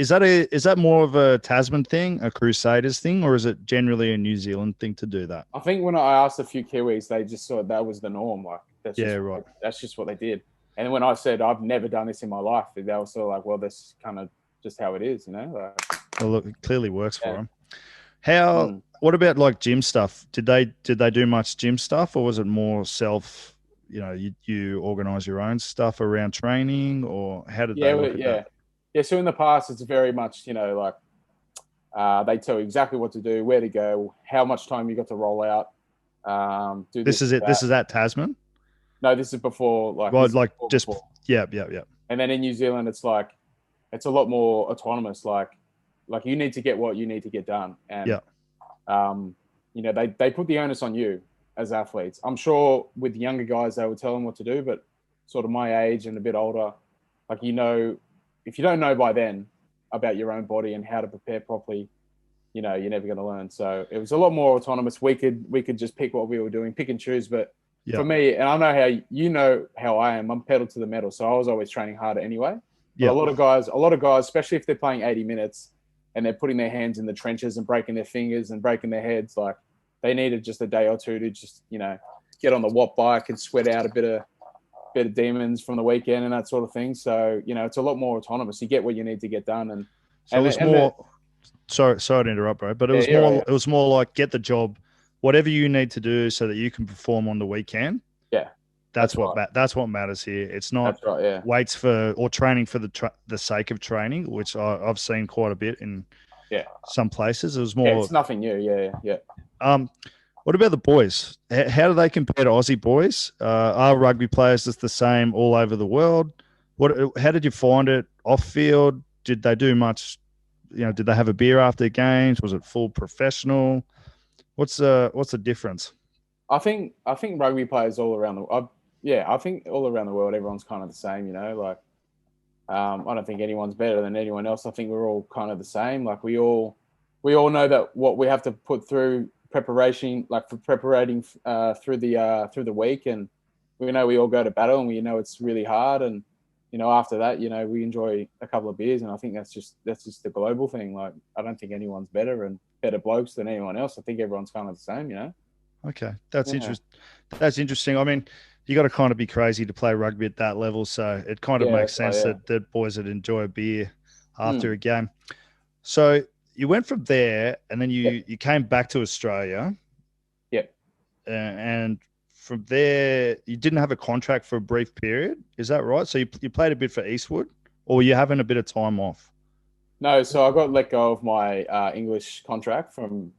Speaker 1: Is that more of a Tasman thing, a Crusaders thing, or is it generally a New Zealand thing to do that?
Speaker 2: I think when I asked a few Kiwis, they just thought that was the norm. Like, that's just what they did. And when I said I've never done this in my life, they were sort of like, well, that's kind of just how it is, you know. Like,
Speaker 1: well, look, it clearly works for them. What about like gym stuff? Did they do much gym stuff, or was it more self? You know, you organize your own stuff around training, or how did they look at that?
Speaker 2: Yeah, so in the past, it's very much, you know, like they tell you exactly what to do, where to go, how much time you got to roll out.
Speaker 1: This is at Tasman?
Speaker 2: No, this is before.
Speaker 1: Yeah.
Speaker 2: And then in New Zealand, it's like, it's a lot more autonomous. Like you need to get what you need to get done. And, you know, they put the onus on you as athletes. I'm sure with younger guys, they would tell them what to do, but sort of my age and a bit older, like, you know, if you don't know by then about your own body and how to prepare properly, you know, you're never going to learn. So it was a lot more autonomous. We could just pick what we were doing, pick and choose. But for me, and I know how I am, I'm pedal to the metal. So I was always training harder anyway. But a lot of guys, especially if they're playing 80 minutes and they're putting their hands in the trenches and breaking their fingers and breaking their heads, like they needed just a day or two to just, you know, get on the watt bike and sweat out a bit of demons from the weekend and that sort of thing. So, you know, it's a lot more autonomous. You get what you need to get done. And
Speaker 1: so it was more, sorry to interrupt, bro, but it was more like get the job, whatever you need to do so that you can perform on the weekend.
Speaker 2: Yeah.
Speaker 1: That's what matters here. It's not weights for or training for the sake of training, which I've seen quite a bit in some places. It was more.
Speaker 2: It's nothing new. Yeah.
Speaker 1: What about the boys? How do they compare to Aussie boys? Are rugby players just the same all over the world? How did you find it off field? Did they do much? You know, did they have a beer after games? Was it full professional? What's the difference?
Speaker 2: I think rugby players all around the world. I think all around the world, everyone's kind of the same. You know, like I don't think anyone's better than anyone else. I think we're all kind of the same. Like we all know that what we have to put through preparation, like for preparating through the week, and we know we all go to battle, and we know it's really hard, and you know after that, you know we enjoy a couple of beers, and I think that's just the global thing. Like I don't think anyone's better blokes than anyone else. I think everyone's kind of the same, you know.
Speaker 1: Okay, that's interesting. That's interesting. I mean, you got to kind of be crazy to play rugby at that level, so it kind of makes sense that boys would enjoy a beer after a game. So you went from there, and then you came back to Australia.
Speaker 2: Yep.
Speaker 1: And from there, you didn't have a contract for a brief period. Is that right? So you played a bit for Eastwood, or were you having a bit of time off?
Speaker 2: No, so I got let go of my English contract from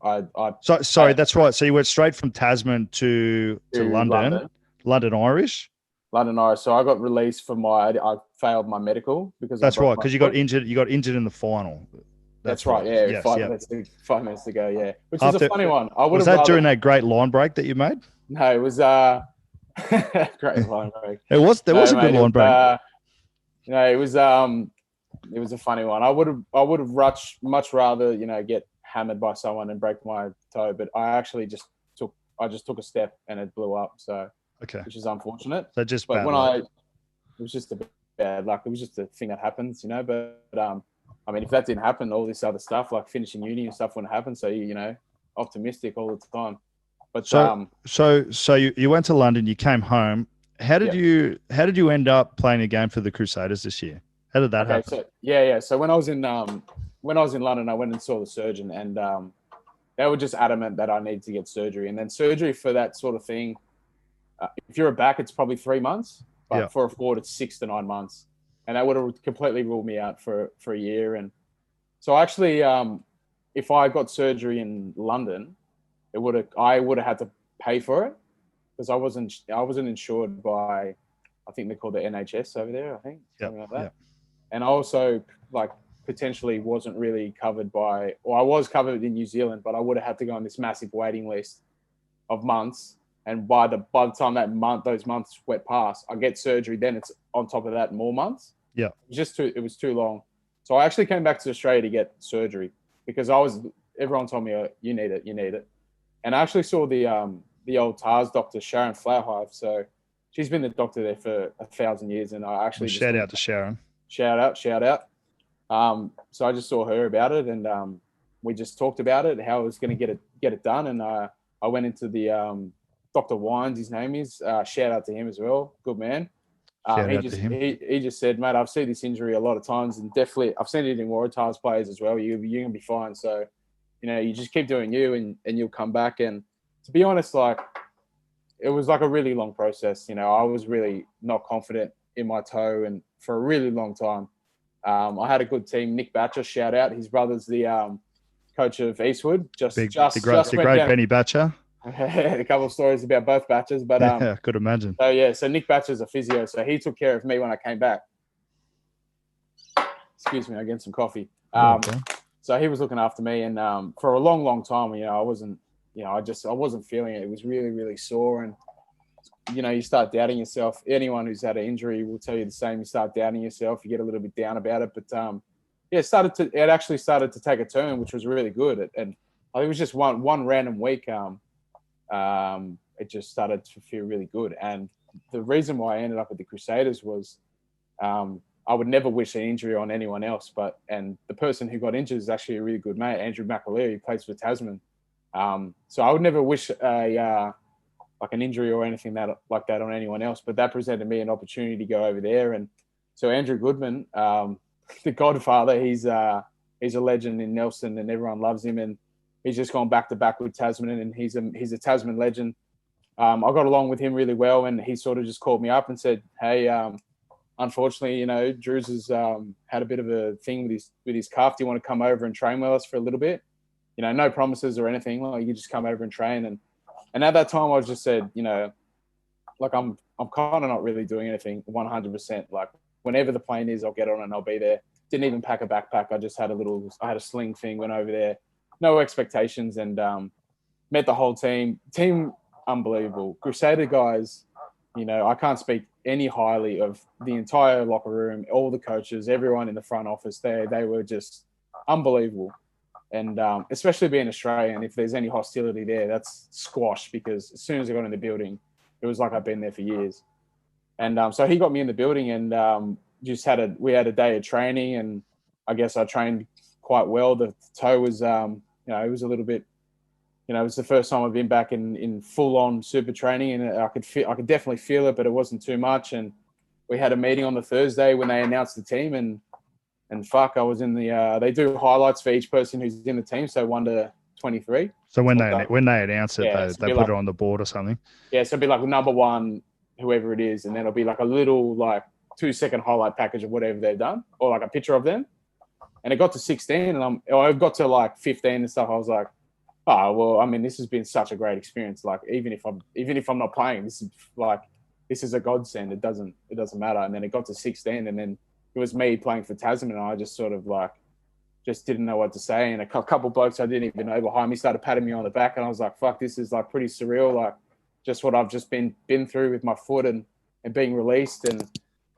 Speaker 1: So sorry, that's right. So you went straight from Tasman to London,
Speaker 2: London.
Speaker 1: London Irish.
Speaker 2: London, Irish. So I got released from I failed my medical because I
Speaker 1: That's
Speaker 2: broke
Speaker 1: right,
Speaker 2: my
Speaker 1: because you got
Speaker 2: foot.
Speaker 1: injured. You got injured in the final.
Speaker 2: That's
Speaker 1: That's
Speaker 2: right.
Speaker 1: right.
Speaker 2: Yeah,
Speaker 1: Yes. Yeah.
Speaker 2: 5 minutes to go. Yeah, which is a
Speaker 1: After
Speaker 2: funny one. I would
Speaker 1: was
Speaker 2: have
Speaker 1: that
Speaker 2: rather.
Speaker 1: during that great line break that you made?
Speaker 2: No, it was great line break.
Speaker 1: It was. There was
Speaker 2: No,
Speaker 1: a good
Speaker 2: mate.
Speaker 1: line break.
Speaker 2: It was a funny one. I would have much rather get hammered by someone and break my toe, but I just took a step and it blew up. So
Speaker 1: Okay.
Speaker 2: which is unfortunate.
Speaker 1: So just
Speaker 2: But
Speaker 1: bad luck.
Speaker 2: it was just a bit bad luck. It was just a thing that happens, But I mean, if that didn't happen, all this other stuff like finishing uni and stuff wouldn't happen. So optimistic all the time. But
Speaker 1: So you went to London. You came home. How did
Speaker 2: yeah.
Speaker 1: you end up playing a game for the Crusaders this year? How did that happen?
Speaker 2: So yeah. So when I was in London, I went and saw the surgeon, and they were just adamant that I needed to get surgery. And then surgery for that sort of thing, if you're a back, it's probably 3 months, but
Speaker 1: Yeah.
Speaker 2: for a forward, it's 6 to 9 months. And that would have completely ruled me out for a year. And so actually, if I got surgery in London, I would have had to pay for it because I wasn't insured by, I think they call the NHS over there. I think something like that.
Speaker 1: Yeah.
Speaker 2: And I also potentially wasn't really covered by, or I was covered in New Zealand, but I would have had to go on this massive waiting list of months. And by the time those months went past, I get surgery. Then it's on top of that more months.
Speaker 1: Yeah.
Speaker 2: It was too long. So I actually came back to Australia to get surgery because everyone told me, oh, you need it. And I actually saw the old TARS doctor, Sharon Flowerhive. So she's been the doctor there for 1,000 years. And I actually
Speaker 1: shout out to Sharon.
Speaker 2: Shout out. So I just saw her about it, and we just talked about it, how I was going to get it done. And I went into the Dr. Wines, his name is. Shout out to him as well. Good man. He just said, mate, I've seen this injury a lot of times, and definitely I've seen it in Waratahs players as well. You're going to be fine. So, you just keep doing you, and you'll come back. And to be honest, it was like a really long process. I was really not confident in my toe, and for a really long time. I had a good team. Nick Batcher, shout out. His brother's the coach of Eastwood.
Speaker 1: The great Benny Batcher.
Speaker 2: A couple of stories about both Batchers, but
Speaker 1: I could imagine.
Speaker 2: So Nick Batcher's a physio, so he took care of me when I came back. Excuse me, I get some coffee.
Speaker 1: Okay.
Speaker 2: So he was looking after me, and for a long, long time, I wasn't feeling it. It was really, really sore, and you start doubting yourself. Anyone who's had an injury will tell you the same. You start doubting yourself. You get a little bit down about it, but it actually started to take a turn, which was really good. And it was just one random week. It just started to feel really good. And the reason why I ended up at the Crusaders was I would never wish an injury on anyone else. And the person who got injured is actually a really good mate, Andrew McAleer. He plays for Tasman. So I would never wish an injury or anything like that on anyone else. But that presented me an opportunity to go over there. And so Andrew Goodman, the Godfather, he's a legend in Nelson, and everyone loves him. And he's just gone back to back with Tasman, and he's a Tasman legend. I got along with him really well, and he sort of just called me up and said, "Hey, unfortunately, Drews has had a bit of a thing with his calf. Do you want to come over and train with us for a little bit? No promises or anything. Like, you just come over and train." And at that time, I just said, I'm kind of not really doing anything 100%. Like, whenever the plane is, I'll get on and I'll be there. Didn't even pack a backpack. I just had a sling thing, went over there. No expectations, and met the whole team. Team, unbelievable. Crusader guys, I can't speak any highly of the entire locker room, all the coaches, everyone in the front office there. They were just unbelievable. And especially being Australian, if there's any hostility there, that's squashed, because as soon as I got in the building, it was like I've been there for years. And so he got me in the building, and we had a day of training, and I guess I trained quite well. The toe was, it was a little bit, it was the first time I've been back in full on super training, and I could definitely feel it, but it wasn't too much. And we had a meeting on the Thursday when they announced the team, and I was in the, they do highlights for each person who's in the team. So 1 to 23.
Speaker 1: So when they announce it, they put it on the board or something.
Speaker 2: Yeah. So it'd be like number one, whoever it is. And then it'll be like a little 2-second highlight package of whatever they've done, or like a picture of them. And it got to 16, and I got to like 15 and stuff. I was like, oh well, I mean, this has been such a great experience. Like even if I'm not playing, this is a godsend. It doesn't matter. And then it got to 16, and then it was me playing for Tasman, and I just sort of like just didn't know what to say. And a couple blokes I didn't even know behind me started patting me on the back, and I was like, fuck, this is like pretty surreal. Like just what I've just been through with my foot and being released.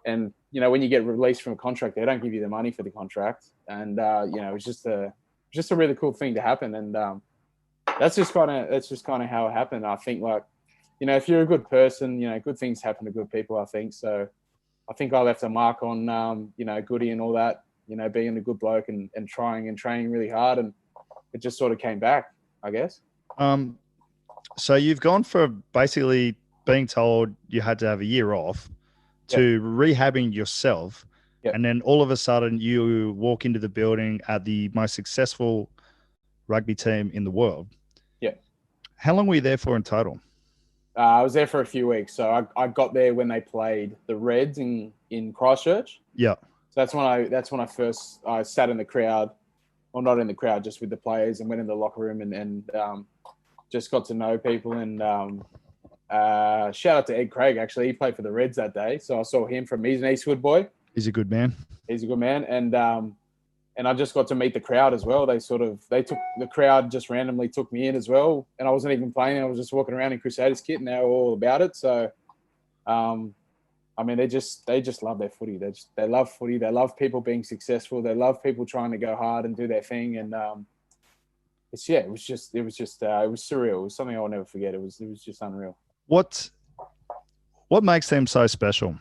Speaker 2: And you know, when you get released from a contract, they don't give you the money for the contract. And you know, it's just a really cool thing to happen. And that's just kind of how it happened. I think, like, you know, if you're a good person, you know, good things happen to good people, I think. So I think I left a mark on, you know, Goody and all that, you know, being a good bloke and trying and training really hard. And it just sort of came back, I guess.
Speaker 1: So you've gone for basically being told you had to have a year off to rehabbing yourself. And then all of a sudden you walk into the building at the most successful rugby team in the world.
Speaker 2: Yeah.
Speaker 1: How long were you there for in total?
Speaker 2: I was there for a few weeks. So I got there when they played the Reds in Christchurch.
Speaker 1: Yeah.
Speaker 2: So that's when I first sat in the crowd, or not in the crowd, just with the players, and went in the locker room and just got to know people. And shout out to Ed Craig, actually. He played for the Reds that day. So I saw him he's an Eastwood boy.
Speaker 1: He's a good man.
Speaker 2: He's a good man. And I just got to meet the crowd as well. The crowd just randomly took me in as well. And I wasn't even playing. I was just walking around in Crusaders kit, and they were all about it. So, I mean, they just love their footy. They love footy. They love people being successful. They love people trying to go hard and do their thing. And it was surreal. It was something I'll never forget. It was just unreal.
Speaker 1: What makes them so special,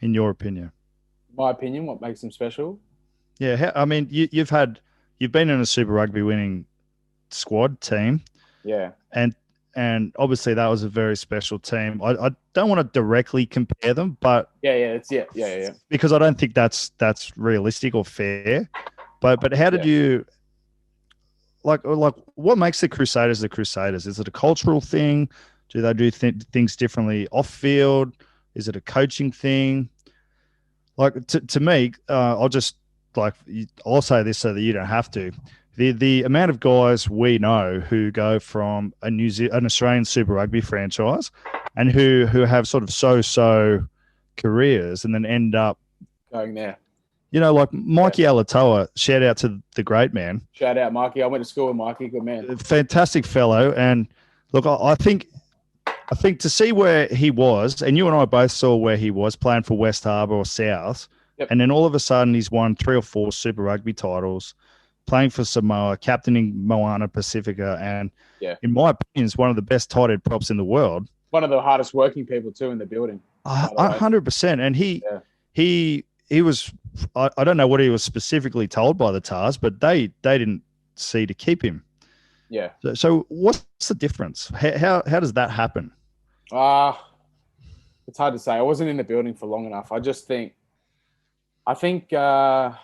Speaker 1: in your opinion?
Speaker 2: My opinion, what makes them special?
Speaker 1: Yeah, I mean, you've been in a Super Rugby winning squad team.
Speaker 2: Yeah.
Speaker 1: And obviously that was a very special team. I don't want to directly compare them, but
Speaker 2: yeah.
Speaker 1: Because I don't think that's realistic or fair. But how did you like what makes the Crusaders the Crusaders? Is it a cultural thing? Do they do things differently off field? Is it a coaching thing? Like to me, I'll say this so that you don't have to. The amount of guys we know who go from an Australian Super Rugby franchise and who have sort of so careers and then end up
Speaker 2: going there.
Speaker 1: You know, like Mikey Alatoa, shout out to the great man.
Speaker 2: Shout out, Mikey. I went to school with Mikey. Good man.
Speaker 1: Fantastic fellow. And look, I think to see where he was, and you and I both saw where he was playing for West Harbour or South, and then all of a sudden he's won 3 or 4 Super Rugby titles, playing for Samoa, captaining Moana Pacifica, and in my opinion, is one of the best tight head props in the world. One
Speaker 2: of the hardest working people too in the building.
Speaker 1: 100%. And he was, I don't know what he was specifically told by the Tars, but they didn't see to keep him.
Speaker 2: Yeah.
Speaker 1: So what's the difference? How does that happen?
Speaker 2: It's hard to say. I wasn't in the building for long enough. I think I'm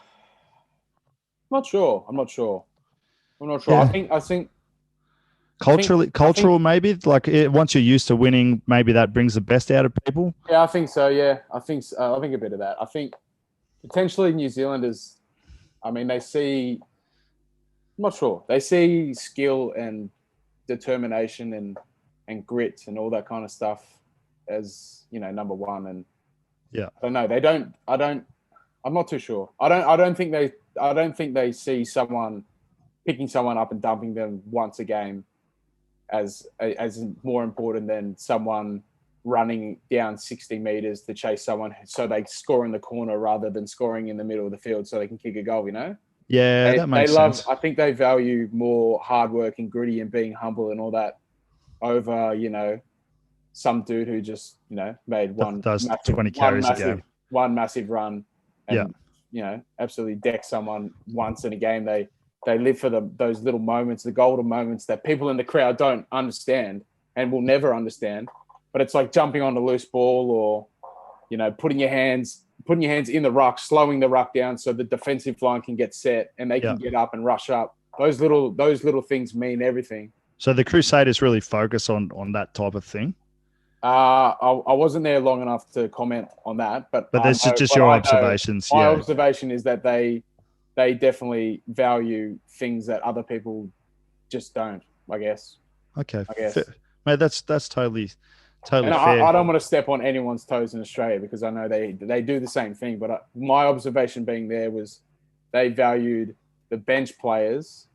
Speaker 2: not sure. Yeah. I think
Speaker 1: cultural maybe, like once you're used to winning, maybe that brings the best out of people.
Speaker 2: Yeah, I think so. Yeah, I think a bit of that. I think potentially New Zealanders, I mean, they see skill and determination and grit and all that kind of stuff as, you know, number one. And
Speaker 1: yeah,
Speaker 2: I don't know. I'm not too sure. I don't think they see someone picking someone up and dumping them once a game as more important than someone running down 60 meters to chase someone so they score in the corner rather than scoring in the middle of the field so they can kick a goal, you know?
Speaker 1: Yeah, that makes sense.
Speaker 2: I think they value more hard work and gritty and being humble and all that over, you know, some dude who just, you know, made one
Speaker 1: 20 carries a game.
Speaker 2: One massive run and, you know, absolutely deck someone once in a game. They live for those little moments, the golden moments that people in the crowd don't understand and will never understand. But it's like jumping on a loose ball or, you know, putting your hands in the ruck, slowing the ruck down so the defensive line can get set and they can get up and rush up. Those little things mean everything.
Speaker 1: So the Crusaders really focus on that type of thing?
Speaker 2: I wasn't there long enough to comment on that. But
Speaker 1: this is just your observations.
Speaker 2: My observation is that they they definitely value things that other people just don't, I guess.
Speaker 1: Okay,
Speaker 2: I guess.
Speaker 1: fair. Mate, that's totally
Speaker 2: And
Speaker 1: fair.
Speaker 2: I don't want to step on anyone's toes in Australia because I know they do the same thing. But my observation being there was they valued the bench players.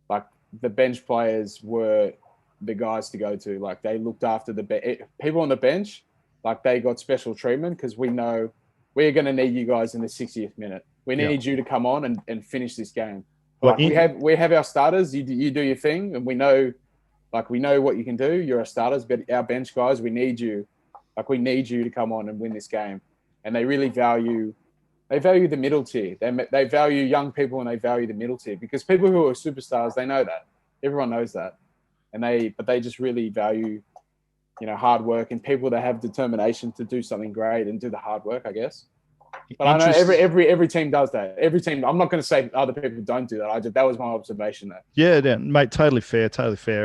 Speaker 2: Like the bench players were the guys to go to. Like they looked after people on the bench. Like they got special treatment because we know we're going to need you guys in the 60th minute. We need you to come on and finish this game. Like we have our starters. You do your thing, and we know what you can do. You're our starters, but our bench guys, we need you. Like we need you to come on and win this game. And they really value the middle tier. They value young people and they value the middle tier because people who are superstars, they know that. Everyone knows that. But they just really value, hard work and people that have determination to do something great and do the hard work, I guess. But I know every team does that. Every team. I'm not going to say other people don't do that. That was my observation there.
Speaker 1: Yeah, mate, totally fair,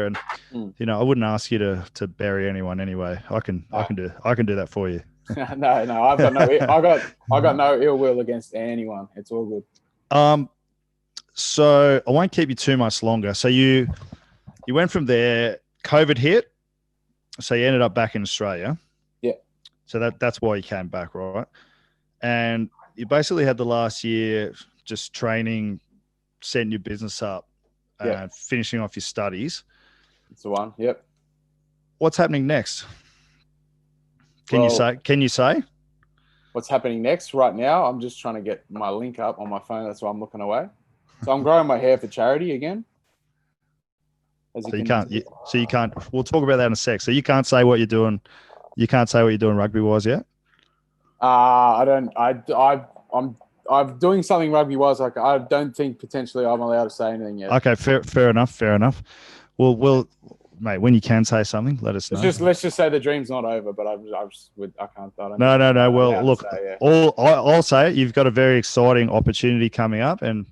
Speaker 1: and I wouldn't ask you to bury anyone anyway. I can do that for you.
Speaker 2: No, I've got I got no ill will against anyone. It's all good.
Speaker 1: So I won't keep you too much longer. So you went from there. COVID hit, so you ended up back in Australia.
Speaker 2: Yeah.
Speaker 1: So that's why you came back, right? And you basically had the last year just training, setting your business up, and finishing off your studies.
Speaker 2: That's the one. Yep.
Speaker 1: What's happening next? Can you say?
Speaker 2: What's happening next? Right now, I'm just trying to get my link up on my phone. That's why I'm looking away. So I'm growing my hair for charity again.
Speaker 1: You can't. We'll talk about that in a sec. So you can't say what you're doing. You can't say what you're doing rugby wise yet.
Speaker 2: I'm doing something rugby wise. Like I don't think potentially I'm allowed to say anything yet.
Speaker 1: Okay, fair enough. We'll mate, when you can say something, let us know.
Speaker 2: Let's just say the dream's not over, but I can't.
Speaker 1: No. Well, look, I'll say it. You've got a very exciting opportunity coming up, and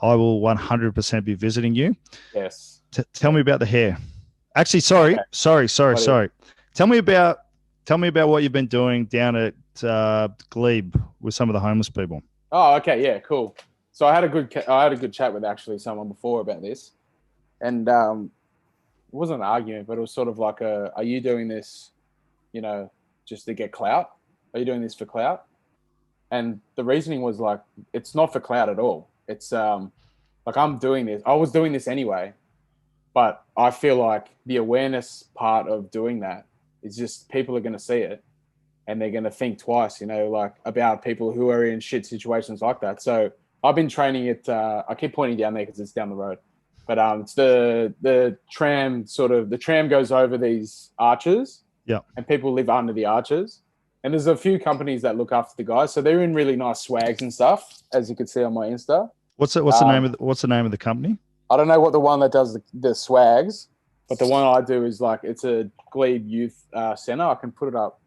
Speaker 1: I will 100% be visiting you.
Speaker 2: Yes.
Speaker 1: Tell me about the hair. Actually, sorry. Tell me about what you've been doing down at Glebe with some of the homeless people.
Speaker 2: Oh, okay, yeah, cool. So I had a good chat with actually someone before about this, and it wasn't an argument, but it was sort of like are you doing this, just to get clout? Are you doing this for clout? And the reasoning was like, it's not for clout at all. It's like I'm doing this. I was doing this anyway, but I feel like the awareness part of doing that is just people are going to see it and they're going to think twice, like about people who are in shit situations like that. So I've been training it. I keep pointing down there because it's down the road, but it's the tram the tram goes over these arches, and people live under the arches. And there's a few companies that look after the guys, so they're in really nice swags and stuff, as you can see on my Insta.
Speaker 1: What's the name of the company?
Speaker 2: I don't know what the one that does the swags, but the one I do is like it's a Glebe Youth Center. I can put it up.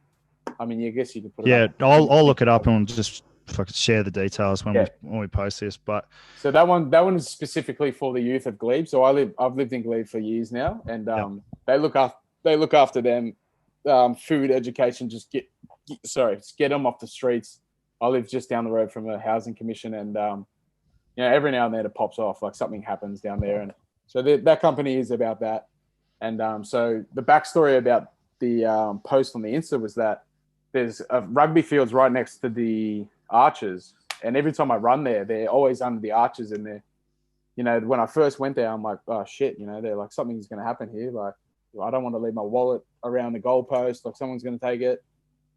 Speaker 2: I mean, I guess you can put it up.
Speaker 1: Yeah, I'll look it up and just fucking share the details when we post this. But
Speaker 2: so that one is specifically for the youth of Glebe. So I've lived in Glebe for years now, and they look after them, food, education. Just get them off the streets. I live just down the road from a housing commission, and every now and then it pops off, like something happens down there. And so that company is about that. And so the backstory about the post on the Insta was that there's a rugby fields right next to the arches. And every time I run there, they're always under the arches. And they're, when I first went there, I'm like, oh shit, they're like, something's going to happen here. Like, I don't want to leave my wallet around the goalpost. Like someone's going to take it.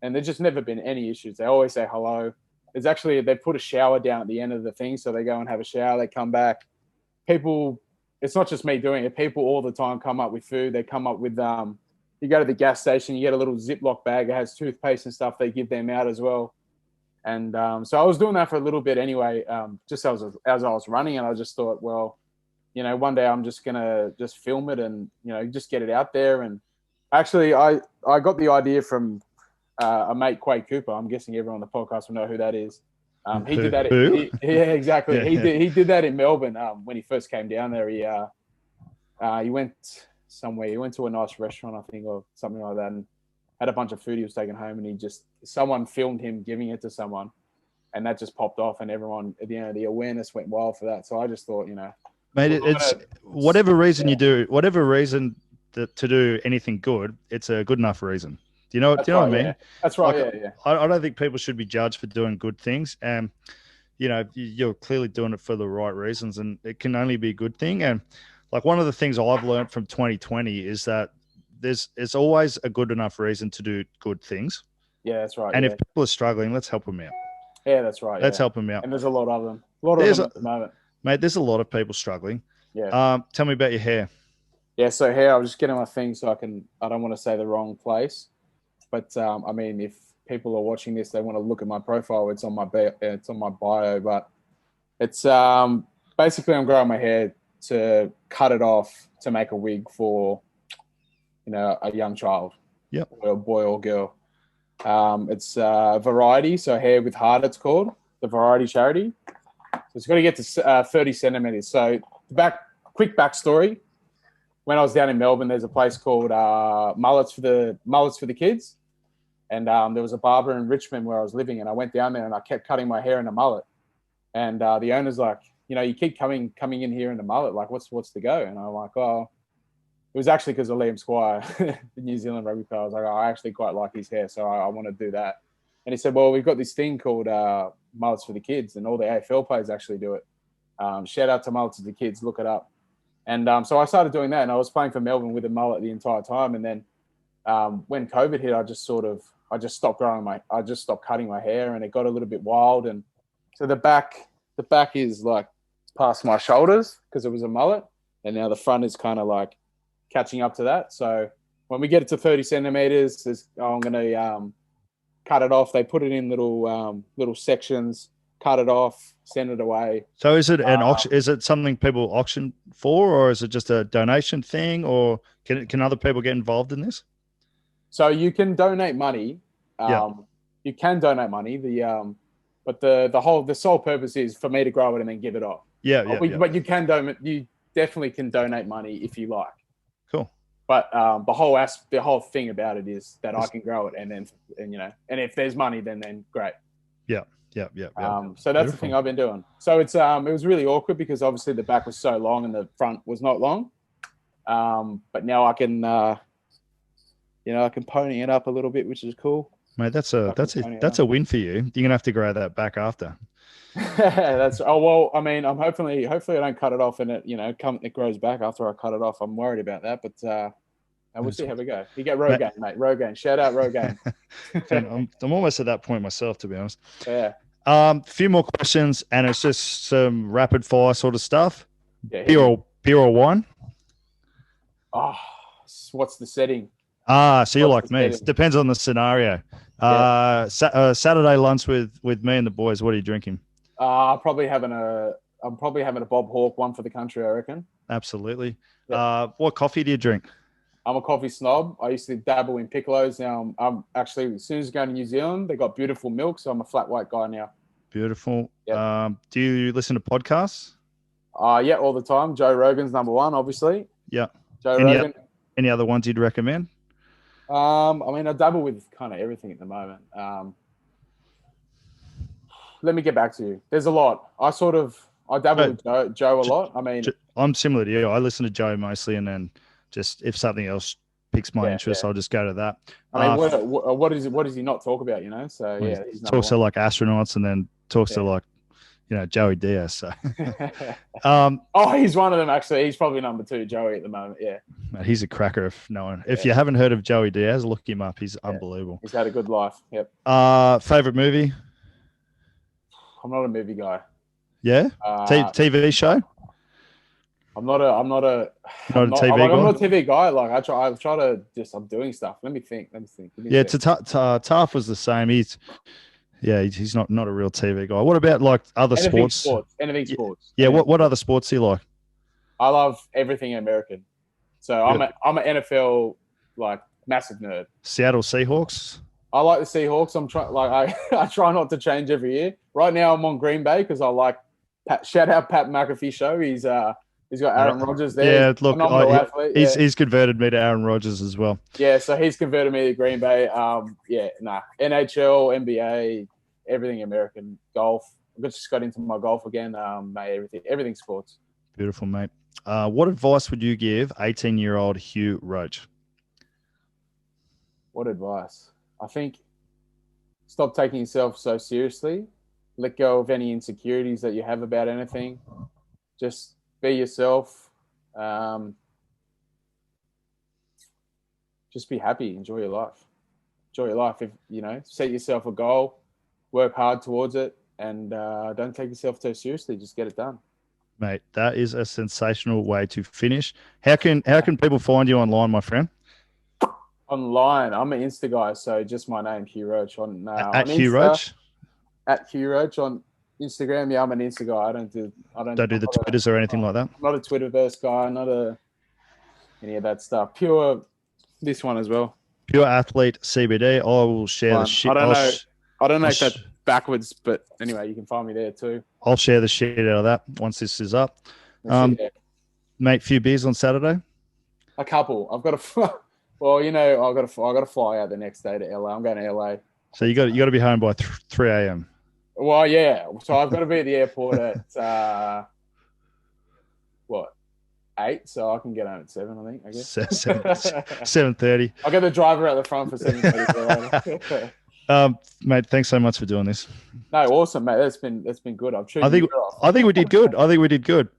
Speaker 2: And there's just never been any issues. They always say hello. They put a shower down at the end of the thing. So they go and have a shower. They come back. People, it's not just me doing it. People all the time come up with food. They come up with, you go to the gas station, you get a little Ziploc bag. It has toothpaste and stuff. They give them out as well. And so I was doing that for a little bit anyway, just as I was running. And I just thought, well, one day I'm just going to just film it and, just get it out there. And actually, I got the idea from a mate, Quade Cooper. I'm guessing everyone on the podcast will know who that is. He did that. Yeah, exactly.
Speaker 1: Yeah,
Speaker 2: he did that in Melbourne when he first came down there. He went somewhere. He went to a nice restaurant, I think, or something like that, and had a bunch of food he was taking home. And someone filmed him giving it to someone, and that just popped off, and everyone, the awareness went wild for that. So I just thought,
Speaker 1: mate, it's whatever reason you do, whatever reason to do anything good, it's a good enough reason. Do you know what I mean?
Speaker 2: Yeah. That's right.
Speaker 1: Like,
Speaker 2: Yeah.
Speaker 1: I don't think people should be judged for doing good things, and you're clearly doing it for the right reasons, and it can only be a good thing. And like one of the things I've learned from 2020 is that it's always a good enough reason to do good things.
Speaker 2: Yeah, that's right.
Speaker 1: And if people are struggling, let's help them out.
Speaker 2: Yeah, that's right.
Speaker 1: Let's help them out.
Speaker 2: And there's a lot of them. At the moment.
Speaker 1: Mate, there's a lot of people struggling.
Speaker 2: Yeah.
Speaker 1: Tell me about your hair.
Speaker 2: Yeah, so hair, I'll just get on my thing so I don't want to say the wrong place. But I mean, if people are watching this, they want to look at my profile, it's on my bio, but it's basically I'm growing my hair to cut it off to make a wig for a young child.
Speaker 1: Yep.
Speaker 2: Or a boy or girl. It's Variety, so Hair with Heart it's called, the Variety charity. So it's got to get to 30 centimeters. So quick backstory. When I was down in Melbourne, there's a place called Mullets for the Kids. And there was a barber in Richmond where I was living, and I went down there and I kept cutting my hair in a mullet. And the owner's like, you keep coming in here in a mullet, like what's the go? And I'm like, oh, it was actually because of Liam Squire, the New Zealand Rugby player. I was like, I actually quite like his hair, so I want to do that. And he said, well, we've got this thing called Mullets for the Kids, and all the AFL players actually do it. Shout out to Mullets for the Kids, look it up. And so I started doing that, and I was playing for Melbourne with a mullet the entire time. And then when COVID hit, I just stopped cutting my hair, and it got a little bit wild. And so the back is like past my shoulders because it was a mullet, and now the front is kind of like catching up to that. So when we get it to 30 centimeters, I'm going to cut it off. They put it in little sections, cut it off, send it away.
Speaker 1: So is it an auction? Is it something people auction for, or is it just a donation thing, or can other people get involved in this?
Speaker 2: So you can donate money. You can donate money. But the sole purpose is for me to grow it and then give it off. But you definitely can donate money if you like. Cool. But the whole thing about it is that I can grow it, and if there's money, then great. Yeah. So that's Beautiful. The thing I've been doing. So it's it was really awkward because obviously the back was so long and the front was not long. But now I can I can pony it up a little bit, which is cool. Mate, that's
Speaker 1: a win for you. You're gonna have to grow that back after.
Speaker 2: I mean, I'm hopefully I don't cut it off and it grows back after I cut it off. I'm worried about that, but we'll see how we go. You get Rogaine, mate. Rogaine. Shout out Rogaine.
Speaker 1: I'm almost at that point myself, to be honest.
Speaker 2: Yeah.
Speaker 1: A few more questions, and it's just some rapid fire sort of stuff. Yeah. Beer or wine?
Speaker 2: Oh, what's the setting?
Speaker 1: So you're like me. It depends on the scenario. Saturday lunch with me and the boys. What are you drinking? I'm
Speaker 2: probably having a Bob Hawke, one for the country, I reckon.
Speaker 1: Absolutely. Yep. What coffee do you drink?
Speaker 2: I'm a coffee snob. I used to dabble in piccolos. Now I'm actually, as soon as going to New Zealand, they got beautiful milk, so I'm a flat white guy now.
Speaker 1: Beautiful. Yep. Do you listen to podcasts?
Speaker 2: Yeah, all the time. Joe Rogan's number one, obviously.
Speaker 1: Yeah.
Speaker 2: Rogan.
Speaker 1: Any other ones you'd recommend?
Speaker 2: I mean, I dabble with kind of everything at the moment. Let me get back to you. There's a lot. I dabble with Joe a lot. I mean,
Speaker 1: I'm similar to you. I listen to Joe mostly, and then just if something else piques my interest, I'll just go to that.
Speaker 2: I mean, what does he not talk about? So
Speaker 1: he talks to like astronauts, and then talks to like Joey Diaz. So.
Speaker 2: He's one of them actually. He's probably number two, Joey, at the moment. Yeah,
Speaker 1: mate, he's a cracker. If you haven't heard of Joey Diaz, look him up. He's unbelievable.
Speaker 2: He's had a good life. Yep.
Speaker 1: Favorite movie?
Speaker 2: I'm not a movie guy.
Speaker 1: Yeah. TV show?
Speaker 2: I'm not a TV guy. Like I try to just, I'm doing stuff. Let me think.
Speaker 1: Taff was the same. He's not a real TV guy. What about like other sports?
Speaker 2: Anything sports.
Speaker 1: Yeah. What other sports do you like?
Speaker 2: I love everything American. So I'm an NFL like massive nerd.
Speaker 1: Seattle Seahawks.
Speaker 2: I like the Seahawks. I try not to change every year. Right now I'm on Green Bay because I like shout out Pat McAfee show. He's got Aaron Rodgers there.
Speaker 1: Yeah, look, he's converted me to Aaron Rodgers as well.
Speaker 2: Yeah, so he's converted me to Green Bay. NHL, NBA, everything American. Golf. I just got into my golf again. Mate, everything sports.
Speaker 1: Beautiful, mate. What advice would you give 18-year-old Hugh Roach?
Speaker 2: What advice? I think stop taking yourself so seriously. Let go of any insecurities that you have about anything. Just be yourself. Just be happy. Enjoy your life. Enjoy your life. If set yourself a goal, work hard towards it, and don't take yourself too seriously. Just get it done.
Speaker 1: Mate, that is a sensational way to finish. How can people find you online, my friend?
Speaker 2: Online, I'm an Insta guy, so just my name, Hugh Roach.
Speaker 1: At
Speaker 2: on
Speaker 1: Hugh
Speaker 2: Insta,
Speaker 1: Roach?
Speaker 2: At Hugh Roach on Instagram. Yeah, I'm an Insta guy. I don't do
Speaker 1: the Twitters or anything like that?
Speaker 2: I'm not a Twitterverse guy, not any of that stuff. Pure this one as well.
Speaker 1: Pure Athlete CBD. I will share the shit.
Speaker 2: I don't know if that's backwards, but anyway, you can find me there too.
Speaker 1: I'll share the shit out of that once this is up. Mate, few beers on Saturday?
Speaker 2: A couple. I've got to. Well, I've got to fly out the next day to LA. I'm going to LA.
Speaker 1: So you got to be home by 3 a.m.
Speaker 2: Well, yeah. So I've got to be at the airport at 8, so I can get home at 7. I think. I guess
Speaker 1: 7:30.
Speaker 2: I'll get the driver out the front for 7:30.
Speaker 1: Mate, thanks so much for doing this.
Speaker 2: No, awesome, mate. That's been good.
Speaker 1: I think we did good.